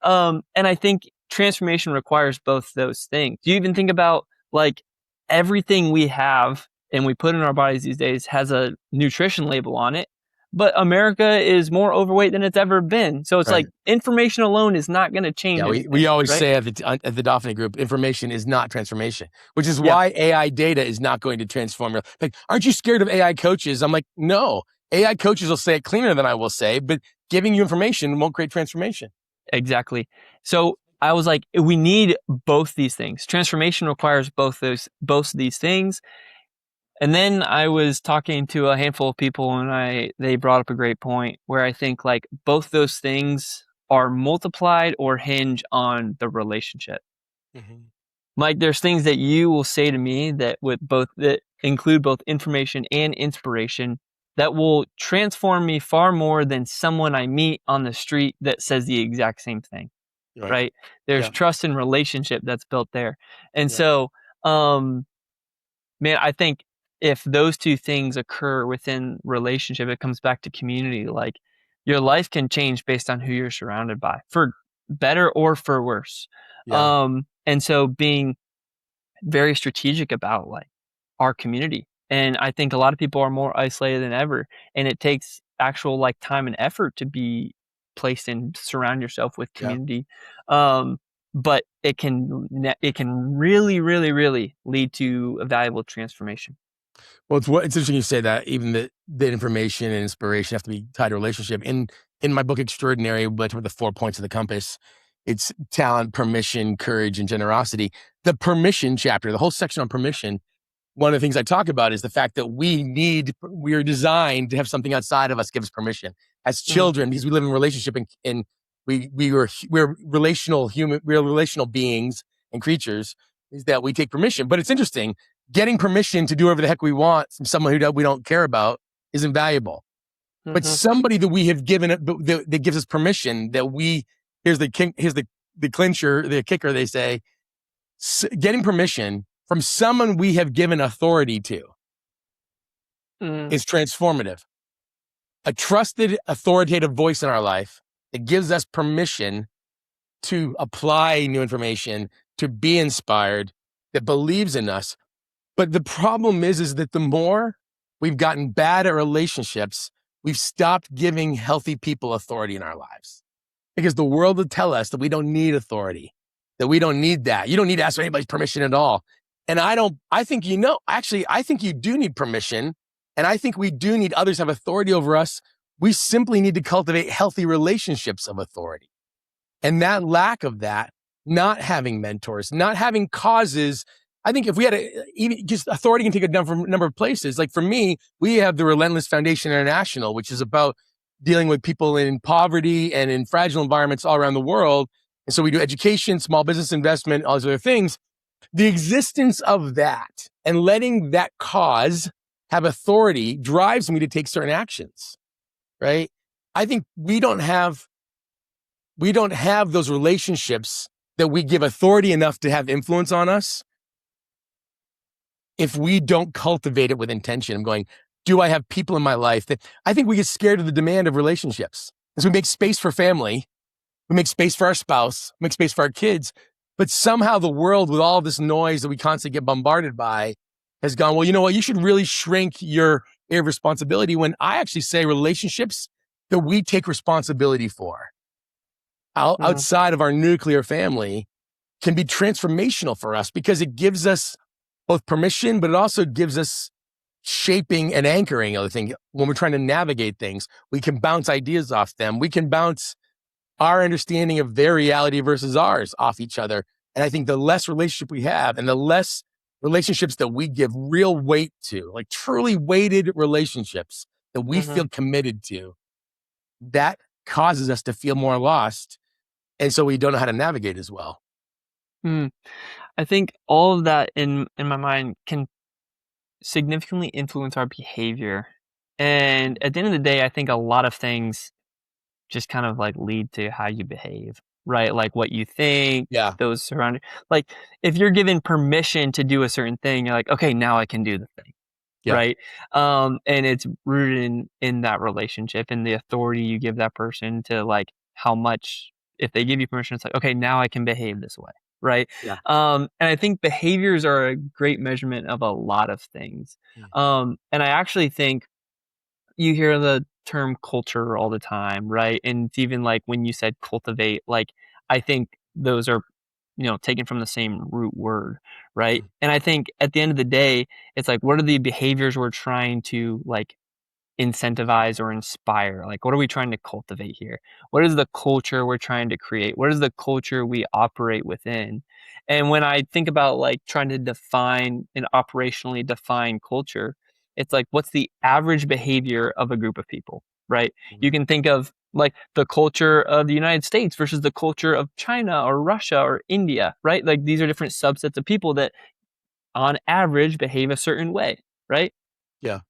Speaker 2: And I think transformation requires both those things. Do you even think about, like, everything we have and we put in our bodies these days has a nutrition label on it, but America is more overweight than it's ever been. So it's like, information alone is not going to change anything.
Speaker 1: We always
Speaker 2: right?
Speaker 1: say at the Dauphiny Group, information is not transformation, which is why AI data is not going to transform. Like, aren't you scared of AI coaches? I'm like, no, AI coaches will say it cleaner than I will say, but giving you information won't create transformation.
Speaker 2: Exactly. So I was like, we need both these things. Transformation requires both of these things. And then I was talking to a handful of people, and they brought up a great point where I think, like, both those things are multiplied or hinge on the relationship. Mm-hmm. Mike, there's things that you will say to me that include both information and inspiration that will transform me far more than someone I meet on the street that says the exact same thing. Right? There's trust and relationship that's built there. And so, man, I think if those two things occur within relationship, it comes back to community. Like, your life can change based on who you're surrounded by, for better or for worse. And so being very strategic about, like, our community. And I think a lot of people are more isolated than ever, and it takes actual, like, time and effort to be placed and surround yourself with community. But it can really, really, really lead to a valuable transformation.
Speaker 1: Well, it's interesting you say that. Even the information and inspiration have to be tied to relationship. In my book Extraordinary, which are the 4 points of the compass, it's talent, permission, courage, and generosity. The permission chapter, the whole section on permission, one of the things I talk about is the fact that we are designed to have something outside of us give us permission. As children, because we live in relationship, and we're relational beings and creatures, is that we take permission. But it's interesting, getting permission to do whatever the heck we want from someone we don't care about is invaluable. But somebody that we have given that gives us permission, here's the clincher, the kicker, they say, getting permission from someone we have given authority to is transformative. A trusted, authoritative voice in our life that gives us permission to apply new information, to be inspired, that believes in us. But the problem is that the more we've gotten bad at relationships, we've stopped giving healthy people authority in our lives. Because the world will tell us that we don't need authority, that we don't need that. You don't need to ask for anybody's permission at all. And I think you do need permission. And I think we do need others to have authority over us. We simply need to cultivate healthy relationships of authority. And that lack of that, not having mentors, not having causes, I think if we had even just authority can take a number of places. Like for me, we have the Relentless Foundation International, which is about dealing with people in poverty and in fragile environments all around the world. And so we do education, small business investment, all these other things. The existence of that and letting that cause have authority drives me to take certain actions, right? I think we don't have those relationships that we give authority enough to have influence on us if we don't cultivate it with intention. I'm going, do I have people in my life that I think we get scared of the demand of relationships? As we make space for family, we make space for our spouse, make space for our kids, but somehow the world with all this noise that we constantly get bombarded by has gone, well, you know what? You should really shrink your area of responsibility, when I actually say relationships that we take responsibility for outside of our nuclear family can be transformational for us, because it gives us both permission, but it also gives us shaping and anchoring other things. When we're trying to navigate things, we can bounce ideas off them. We can bounce our understanding of their reality versus ours off each other. And I think the less relationship we have, and the less relationships that we give real weight to, like truly weighted relationships that we feel committed to, that causes us to feel more lost. And so we don't know how to navigate as well.
Speaker 2: I think all of that in my mind can significantly influence our behavior. And at the end of the day, I think a lot of things just kind of like lead to how you behave, right? Like what you think, those surrounding, like if you're given permission to do a certain thing, you're like, okay, now I can do the thing. Right. And it's rooted in that relationship and the authority you give that person to, like, how much, if they give you permission, it's like, okay, now I can behave this way. Right. And I think behaviors are a great measurement of a lot of things. And I actually think you hear the term culture all the time, right? And it's even like when you said cultivate, like, I think those are, taken from the same root word, right? And I think at the end of the day, it's like, what are the behaviors we're trying to, like, incentivize or inspire? Like, what are we trying to cultivate here? What is the culture we're trying to create? What is the culture we operate within? And when I think about, like, trying to define and operationally define culture, it's like, what's the average behavior of a group of people, right? You can think of, like, the culture of the United States versus the culture of China or Russia or India, right? Like, these are different subsets of people that on average behave a certain way, right?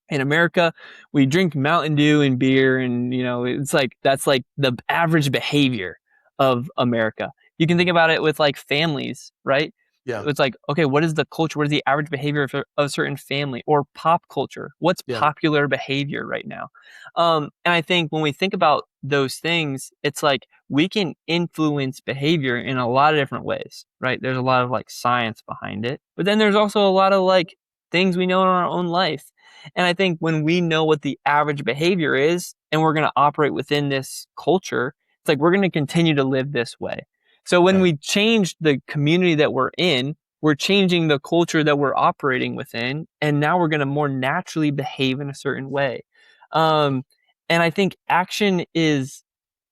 Speaker 2: In America, we drink Mountain Dew and beer, and it's like, that's like the average behavior of America. You can think about it with, like, families, right? It's like, okay, what is the culture? What is the average behavior of a certain family? Or pop culture? What's popular behavior right now? And I think when we think about those things, it's like we can influence behavior in a lot of different ways, right? There's a lot of, like, science behind it, but then there's also a lot of, like, things we know in our own life. And I think when we know what the average behavior is and we're going to operate within this culture, it's like we're going to continue to live this way. So when we change the community that we're in, we're changing the culture that we're operating within, and now we're going to more naturally behave in a certain way. And I think action is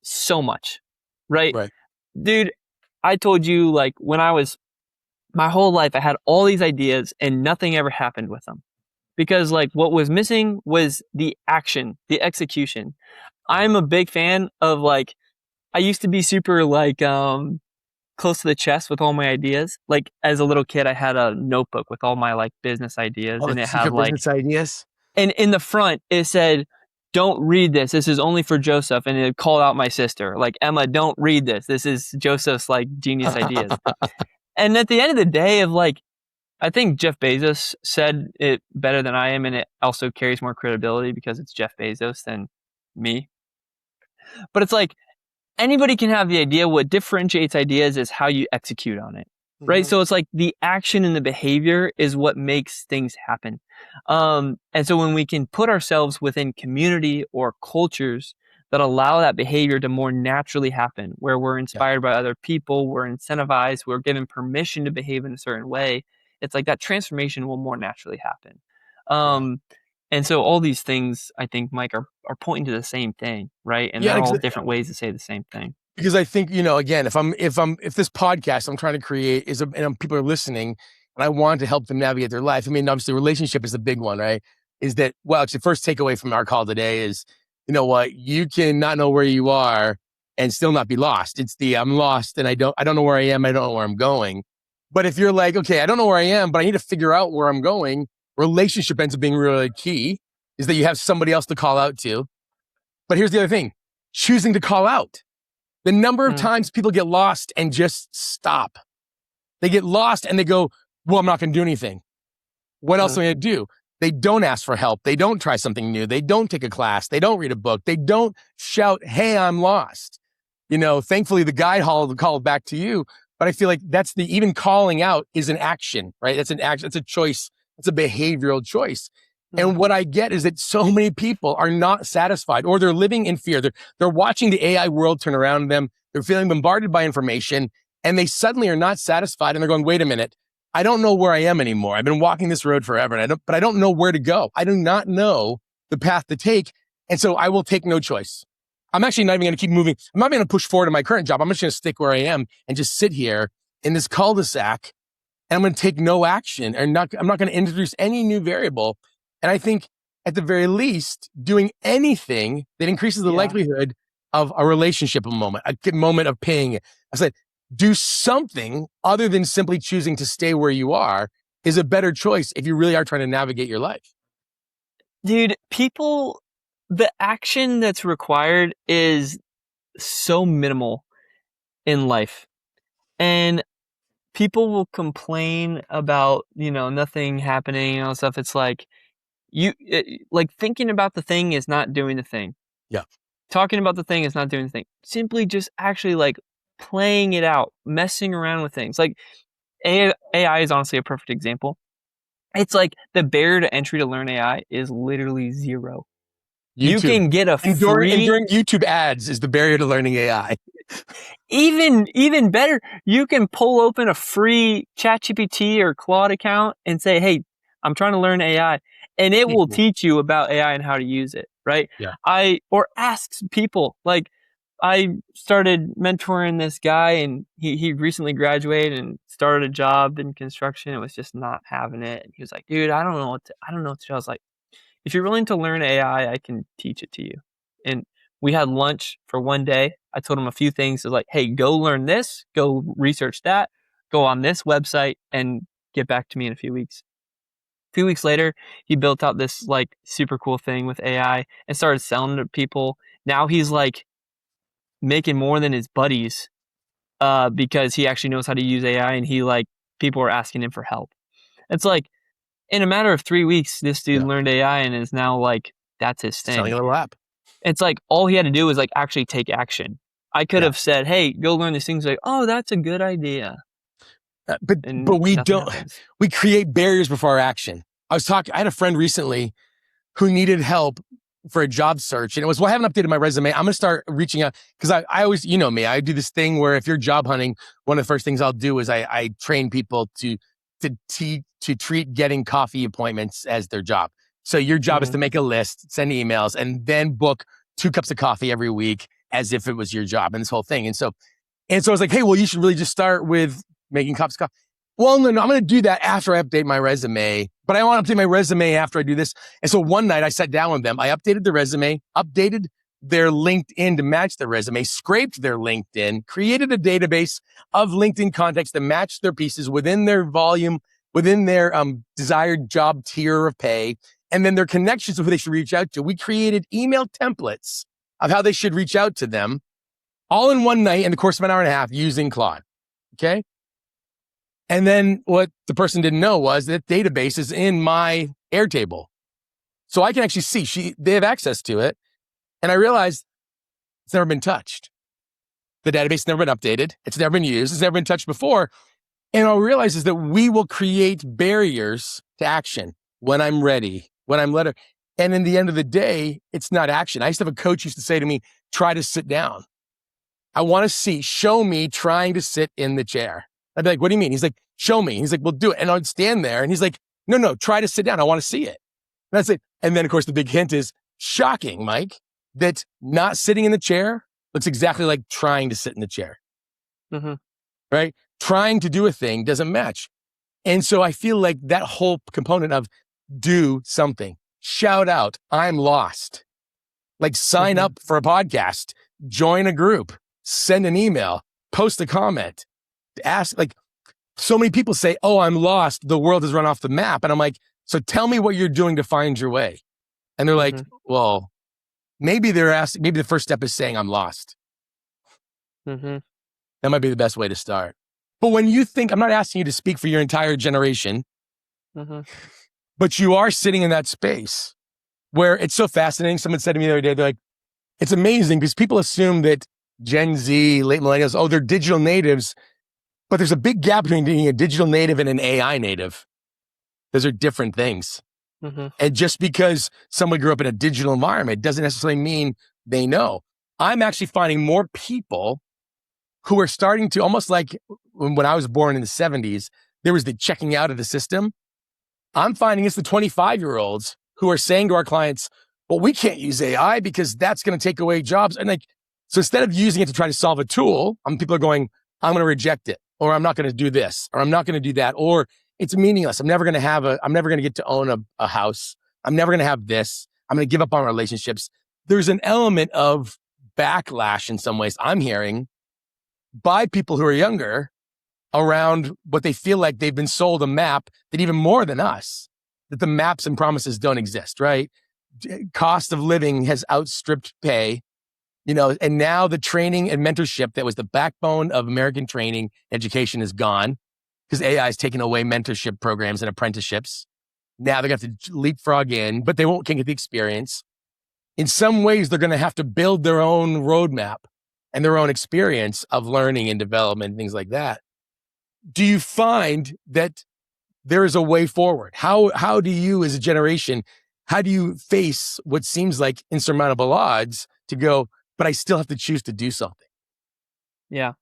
Speaker 2: so much, right? Dude, I told you, like, when I was, my whole life, I had all these ideas and nothing ever happened with them. Because, like, what was missing was the action, the execution. I'm a big fan of, like, I used to be super, like, close to the chest with all my ideas. Like, as a little kid, I had a notebook with all my, like, business ideas, and it had, like,
Speaker 1: business ideas.
Speaker 2: And in the front, it said, "Don't read this. This is only for Joseph." And it called out my sister, like, "Emma, don't read this. This is Joseph's, like, genius ideas." And at the end of the day, of, like, I think Jeff Bezos said it better than I am, and it also carries more credibility because it's Jeff Bezos than me. But it's like, anybody can have the idea. What differentiates ideas is how you execute on it, right? So it's like the action and the behavior is what makes things happen. And so when we can put ourselves within community or cultures that allow that behavior to more naturally happen, where we're inspired by other people, we're incentivized, we're given permission to behave in a certain way, it's like that transformation will more naturally happen. And so all these things, I think, Mike, are pointing to the same thing, right? And they're all different ways to say the same thing.
Speaker 1: Because I think, again, if this podcast I'm trying to create and people are listening, and I want to help them navigate their life. I mean, obviously, relationship is the big one, right? Is that, well, actually, the first takeaway from our call today is, you know what, you can not know where you are, and still not be lost. It's the I'm lost and I don't know where I am. I don't know where I'm going. But if you're like, okay, I don't know where I am, but I need to figure out where I'm going, relationship ends up being really key, is that you have somebody else to call out to. But here's the other thing, choosing to call out. The number of times people get lost and just stop. They get lost and they go, well, I'm not going to do anything. What else am I going to do? They don't ask for help. They don't try something new. They don't take a class. They don't read a book. They don't shout, hey, I'm lost. Thankfully the guide called back to you, but I feel like that's even calling out is an action, right? That's an action. It's a choice. It's a behavioral choice. And what I get is that so many people are not satisfied, or they're living in fear. They're watching the AI world turn around them. They're feeling bombarded by information, and they suddenly are not satisfied. And they're going, wait a minute, I don't know where I am anymore. I've been walking this road forever, but I don't know where to go. I do not know the path to take. And so I will take no choice. I'm actually not even going to keep moving. I'm not going to push forward in my current job. I'm just going to stick where I am and just sit here in this cul-de-sac. And I'm going to take no action, and I'm not going to introduce any new variable. And I think at the very least, doing anything that increases the likelihood of a relationship moment, a moment of paying it. I said, do something other than simply choosing to stay where you are is a better choice if you really are trying to navigate your life.
Speaker 2: Dude, the action that's required is so minimal in life. And people will complain about, nothing happening and all stuff. It's like, thinking about the thing is not doing the thing.
Speaker 1: Yeah.
Speaker 2: Talking about the thing is not doing the thing. Simply just actually playing it out, messing around with things. Like AI is honestly a perfect example. It's like the barrier to entry to learn AI is literally zero.
Speaker 1: YouTube.
Speaker 2: You can get a free...
Speaker 1: Enduring YouTube ads is the barrier to learning AI.
Speaker 2: Even better, you can pull open a free ChatGPT or Claude account and say, hey, I'm trying to learn AI. And it will teach you about AI and how to use it, right?
Speaker 1: Yeah.
Speaker 2: Or asks people. I started mentoring this guy, and he recently graduated and started a job in construction and was just not having it. And he was like, dude, I don't know what to do. I was like, if you're willing to learn AI, I can teach it to you. And we had lunch for one day. I told him a few things. I was like, hey, go learn this, go research that, go on this website, and get back to me in a few weeks. A few weeks later, he built out this super cool thing with AI and started selling to people. Now he's making more than his buddies because he actually knows how to use AI, and people are asking him for help. It's in a matter of 3 weeks, this dude learned AI and is now that's his thing.
Speaker 1: Selling a little app.
Speaker 2: It's all he had to do was actually take action. I could have said, hey, go learn these things. Oh, that's a good idea.
Speaker 1: But we don't.
Speaker 2: Happens.
Speaker 1: We create barriers before our action. I had a friend recently who needed help for a job search, and it was, well, I haven't updated my resume. I'm going to start reaching out, because I always, me, I do this thing where if you're job hunting, one of the first things I'll do is I train people to treat getting coffee appointments as their job. So your job is to make a list, send emails, and then book 2 cups of coffee every week as if it was your job, and this whole thing. And so I was like, hey, well, you should really just start with making cups of coffee. Well, no, I'm going to do that after I update my resume, but I want to update my resume after I do this. And so one night I sat down with them. I updated the resume, updated their LinkedIn to match their resume, scraped their LinkedIn, created a database of LinkedIn contacts that matched their pieces within their volume, within their desired job tier of pay, and then their connections of who they should reach out to. We created email templates of how they should reach out to them, all in one night in the course of an hour and a half using Claude. Okay. And then what the person didn't know was that database is in my Airtable. So I can actually see they have access to it. And I realized it's never been touched. The database has never been updated. It's never been used. It's never been touched before. And what I realize is that we will create barriers to action when I'm ready, when I'm ready. And in the end of the day, it's not action. I used to have a coach who used to say to me, try to sit down. I want to show me trying to sit in the chair. I'd be like, what do you mean? He's like, show me. He's like, well, do it. And I'd stand there and he's like, no, try to sit down. I want to see it. And that's it. And then of course the big hint is shocking, Mike, that not sitting in the chair looks exactly like trying to sit in the chair. Right? Trying to do a thing doesn't match. And so I feel like that whole component of do something, shout out, I'm lost. Sign up for a podcast, join a group, send an email, post a comment, ask. Like, so many people say, oh, I'm lost. The world has run off the map. And I'm like, so tell me what you're doing to find your way. And they're like, well, maybe the first step is saying I'm lost. That might be the best way to start. But when you think, I'm not asking you to speak for your entire generation, but you are sitting in that space where it's so fascinating. Someone said to me the other day, they're like, it's amazing because people assume that Gen Z, late millennials, oh, they're digital natives, but there's a big gap between being a digital native and an AI native. Those are different things. And just because someone grew up in a digital environment doesn't necessarily mean they know. I'm actually finding more people who are starting to, almost like when I was born in the 70s, there was the checking out of the system. I'm finding it's the 25-year-olds who are saying to our clients, well, we can't use AI because that's going to take away jobs. And like, so instead of using it to try to solve a tool, people are going, I'm going to reject it, or I'm not going to do this, or I'm not going to do that, or it's meaningless. I'm never going to get to own a house. I'm never going to have this. I'm going to give up on relationships. There's an element of backlash in some ways I'm hearing by people who are younger around what they feel like they've been sold a map that even more than us, that the maps and promises don't exist, right? Cost of living has outstripped pay, and now the training and mentorship that was the backbone of American training education is gone because AI is taking away mentorship programs and apprenticeships. Now they're going to have to leapfrog in, but can't get the experience. In some ways, they're going to have to build their own roadmap and their own experience of learning and development and things like that. Do you find that there is a way forward? How do you, as a generation, how do you face what seems like insurmountable odds to go, but I still have to choose to do something?
Speaker 2: Yeah.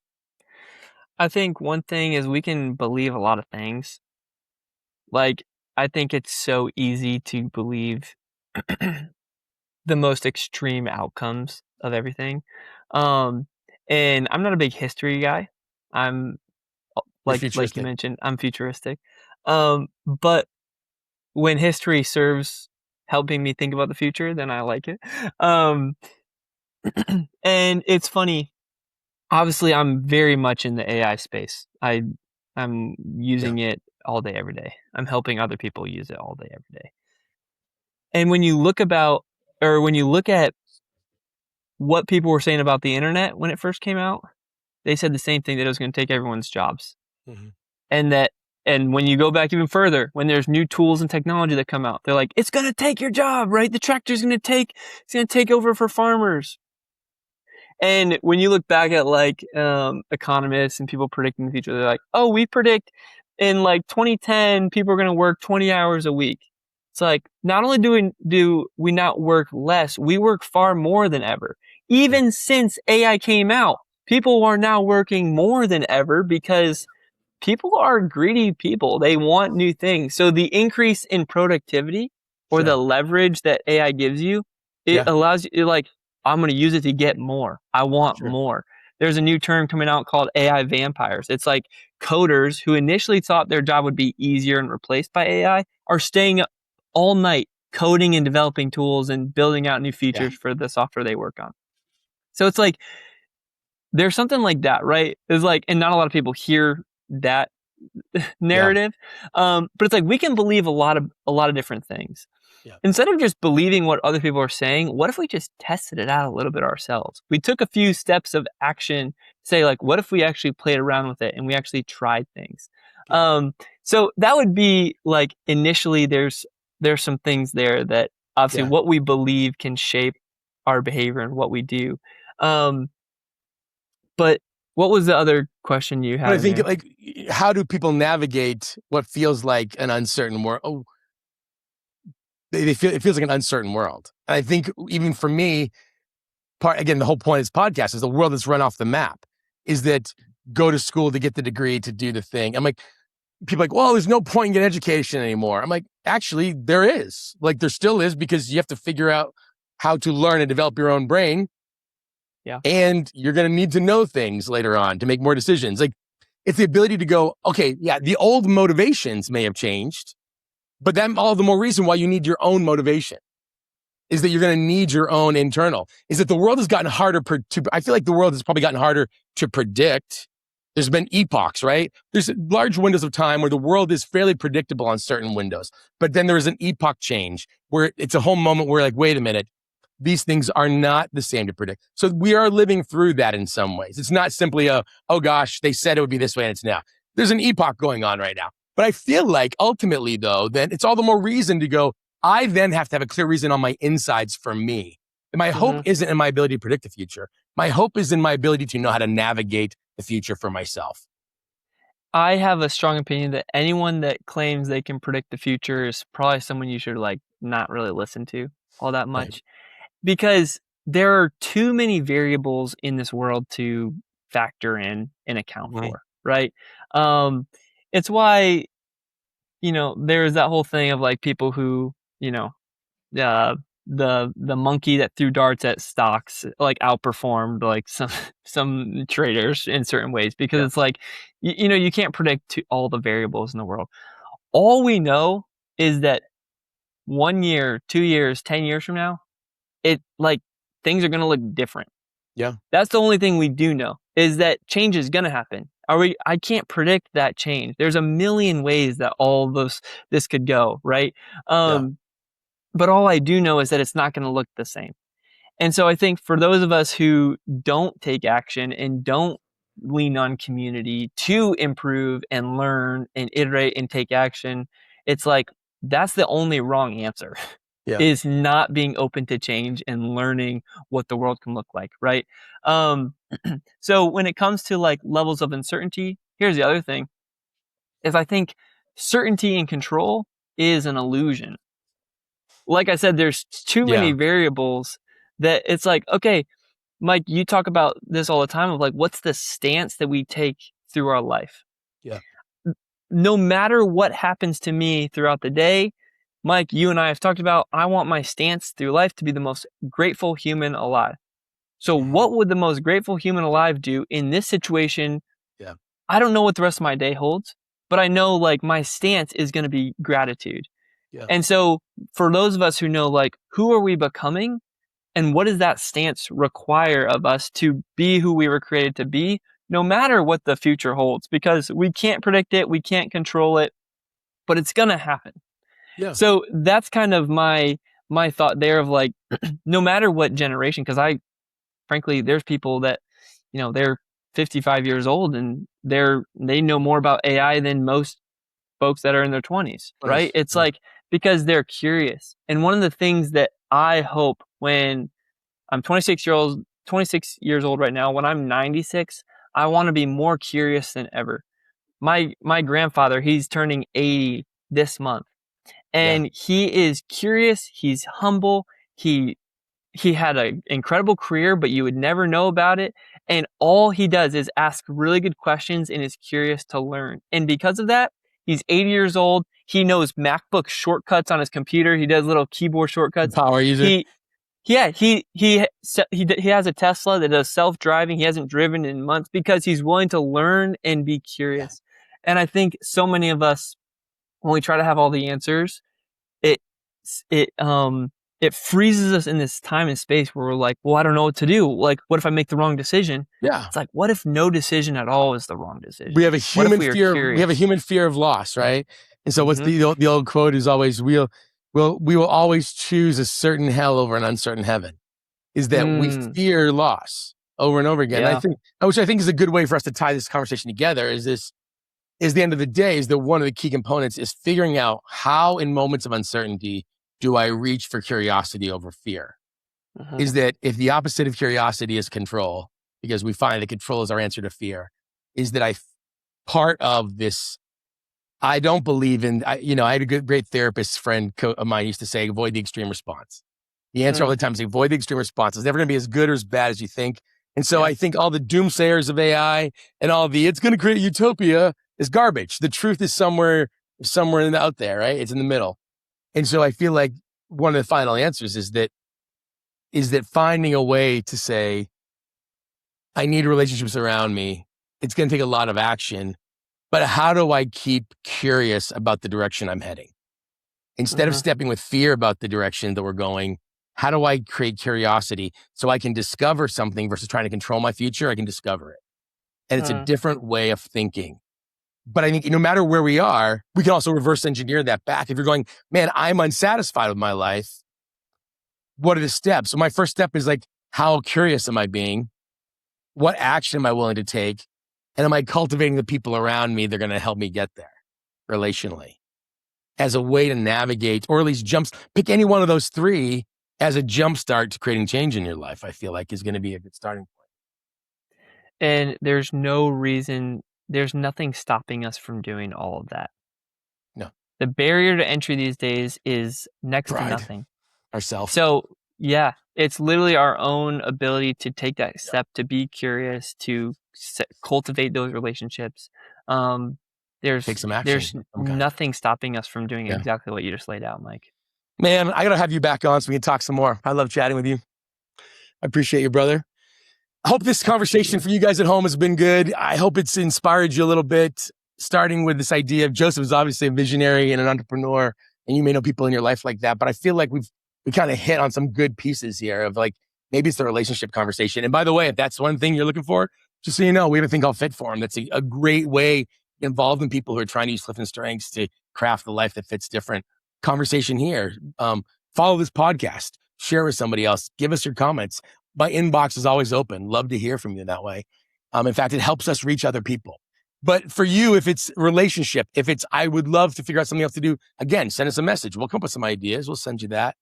Speaker 2: I think one thing is we can believe a lot of things. Like, I think it's so easy to believe the most extreme outcomes of everything. And I'm not a big history guy. I'm like you mentioned, I'm futuristic. But when history serves helping me think about the future, then I like it. And it's funny. Obviously, I'm very much in the AI space. I'm using it all day, every day. I'm helping other people use it all day, every day. And when you look at what people were saying about the internet when it first came out, they said the same thing, that it was going to take everyone's jobs. And when you go back even further, when there's new tools and technology that come out, they're like, it's going to take your job, right? The tractor's going to take over for farmers. And when you look back at like economists and people predicting the future, they're like, oh, we predict in like 2010, people are going to work 20 hours a week. It's like, not only do we not work less, we work far more than ever. Even since AI came out, people are now working more than ever because people are greedy people. They want new things. So the increase in productivity or the leverage that AI gives you, it allows you, like, I'm going to use it to get more. I want more. There's a new term coming out called AI vampires. It's like coders who initially thought their job would be easier and replaced by AI are staying up all night coding and developing tools and building out new features for the software they work on. So it's like, there's something like that, right? It's like, and not a lot of people hear that narrative. But it's like, we can believe a lot of different things. Instead of just believing what other people are saying, what if we just tested it out a little bit ourselves? We took a few steps of action, say like, what if we actually played around with it and we actually tried things? So that would be like, initially there's some things there that obviously what we believe can shape our behavior and what we do. But what was the other question you had?
Speaker 1: But I think like, how do people navigate what feels like an uncertain world? Oh, it feels like an uncertain world. And I think even for me, again, the whole point of this podcast is the world that's run off the map, is that go to school to get the degree to do the thing. I'm like, people are like, well, there's no point in getting education anymore. I'm like, actually, there is. Like, there still is, because you have to figure out how to learn and develop your own brain. And you're going to need to know things later on to make more decisions. Like, it's the ability to go, okay, the old motivations may have changed, but then all the more reason why you need your own motivation. is that you're going to need your own internal. Is that the world has gotten harder I feel like the world has probably gotten harder to predict. There's been epochs, right? There's large windows of time where the world is fairly predictable on certain windows. But then there is an epoch change where it's a whole moment where like, wait a minute, these things are not the same to predict. So we are living through that in some ways. It's not simply oh gosh, they said it would be this way and it's now. There's an epoch going on right now. But I feel like ultimately though, then it's all the more reason to go, I then have to have a clear reason on my insides for me. And my hope isn't in my ability to predict the future. My hope is in my ability to know how to navigate the future for myself.
Speaker 2: I have a strong opinion that anyone that claims they can predict the future is probably someone you should like not really listen to all that much.
Speaker 1: Right.
Speaker 2: Because there are too many variables in this world to factor in and account for, right? It's why, there's that whole thing of like people who, the monkey that threw darts at stocks like outperformed like some traders in certain ways because it's like, you can't predict all the variables in the world. All we know is that 1 year, 2 years, 10 years from now, things are going to look different.
Speaker 1: Yeah.
Speaker 2: That's the only thing we do know is that change is going to happen. I can't predict that change. There's a million ways that this could go, right? But all I do know is that it's not going to look the same. And so I think for those of us who don't take action and don't lean on community to improve and learn and iterate and take action, it's like, that's the only wrong answer. Is not being open to change and learning what the world can look like, right? So when it comes to like levels of uncertainty, here's the other thing, is I think certainty and control is an illusion. Like I said, there's too many variables that it's like, okay, Mike, you talk about this all the time of like, what's the stance that we take through our life?
Speaker 1: Yeah.
Speaker 2: No matter what happens to me throughout the day, Mike, you and I have talked about, I want my stance through life to be the most grateful human alive. So what would the most grateful human alive do in this situation?
Speaker 1: Yeah.
Speaker 2: I don't know what the rest of my day holds, but I know like my stance is going to be gratitude.
Speaker 1: Yeah.
Speaker 2: And so for those of us who know like, who are we becoming and what does that stance require of us to be who we were created to be, no matter what the future holds, because we can't predict it, we can't control it, but it's going to happen.
Speaker 1: Yeah.
Speaker 2: So that's kind of my thought there of like, no matter what generation, because frankly, there's people that, they're 55 years old and they know more about AI than most folks that are in their 20s, right? It's like, because they're curious. And one of the things that I hope when I'm 26 years old right now, when I'm 96, I want to be more curious than ever. My grandfather, he's turning 80 this month. And he is curious. He's humble. He had an incredible career, but you would never know about it. And all he does is ask really good questions and is curious to learn. And because of that, he's 80 years old. He knows MacBook shortcuts on his computer. He does little keyboard shortcuts.
Speaker 1: Power user.
Speaker 2: He has a Tesla that does self-driving. He hasn't driven in months because he's willing to learn and be curious. And I think so many of us, when we try to have all the answers, it freezes us in this time and space where we're like, well, I don't know what to do. Like, what if I make the wrong decision?
Speaker 1: Yeah.
Speaker 2: It's like, what if no decision at all is the wrong decision?
Speaker 1: We have a human fear. We have a human fear of loss, right? And so what's the old quote is always, we will always choose a certain hell over an uncertain heaven. Is that we fear loss over and over again.
Speaker 2: Yeah.
Speaker 1: Which I think is a good way for us to tie this conversation together is the end of the day is that one of the key components is figuring out how in moments of uncertainty do I reach for curiosity over fear? Is that if the opposite of curiosity is control, because we find that control is our answer to fear, is that part of this, I don't believe in, I had a great therapist friend of mine used to say, avoid the extreme response. The answer all the time is avoid the extreme response. It's never going to be as good or as bad as you think. And so I think all the doomsayers of AI and all it's going to create utopia is garbage. The truth is somewhere out there, right? It's in the middle. And so I feel like one of the final answers is that finding a way to say, I need relationships around me. It's going to take a lot of action, but how do I keep curious about the direction I'm heading? Instead of stepping with fear about the direction that we're going, How do I create curiosity so I can discover something versus trying to control my future? I can discover it. And it's a different way of thinking. But I think no matter where we are, we can also reverse engineer that back. If you're going, man, I'm unsatisfied with my life, what are the steps? So my first step is like, how curious am I being? What action am I willing to take? And am I cultivating the people around me that are going to help me get there relationally as a way to navigate, or at least pick any one of those three as a jump start to creating change in your life, I feel like is going to be a good starting point.
Speaker 2: And there's nothing stopping us from doing all of that.
Speaker 1: No.
Speaker 2: The barrier to entry these days is next
Speaker 1: Pride.
Speaker 2: to nothing.
Speaker 1: Ourself.
Speaker 2: So yeah, it's literally our own ability to take that step, to be curious, to cultivate those relationships. There's
Speaker 1: Take some action.
Speaker 2: There's nothing stopping us from doing exactly what you just laid out, Mike.
Speaker 1: Man, I got to have you back on so we can talk some more. I love chatting with you. I appreciate you, brother. I hope this conversation for you guys at home has been good. I hope it's inspired you a little bit, starting with this idea of Joseph is obviously a visionary and an entrepreneur, and you may know people in your life like that, but I feel like we kind of hit on some good pieces here of like, maybe it's the relationship conversation. And by the way, if that's one thing you're looking for, just so you know, we have a thing called Fit Form. That's a great way involved in people who are trying to use Clifton strengths to craft the life that fits different. Conversation here. Follow this podcast, share with somebody else, give us your comments. My inbox is always open. Love to hear from you that way. In fact, it helps us reach other people. But for you, if it's relationship, if it's, I would love to figure out something else to do, again, send us a message. We'll come up with some ideas. We'll send you that.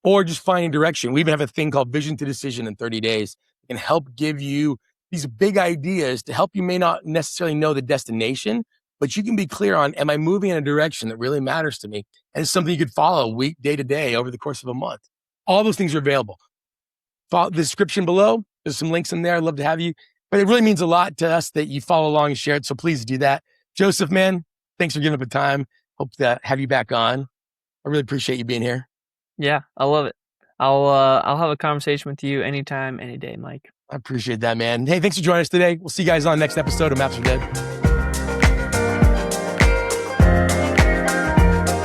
Speaker 1: Or just finding direction. We even have a thing called Vision to Decision in 30 days. It can help give you these big ideas to help you may not necessarily know the destination, but you can be clear on, am I moving in a direction that really matters to me? And it's something you could follow week, day to day over the course of a month. All those things are available. Follow the description below. There's some links in there. I'd love to have you. But it really means a lot to us that you follow along and share it. So please do that. Joseph, man, thanks for giving up the time. Hope to have you back on. I really appreciate you being here.
Speaker 2: Yeah, I love it. I'll have a conversation with you anytime, any day, Mike.
Speaker 1: I appreciate that, man. Hey, thanks for joining us today. We'll see you guys on the next episode of Maps for Dead.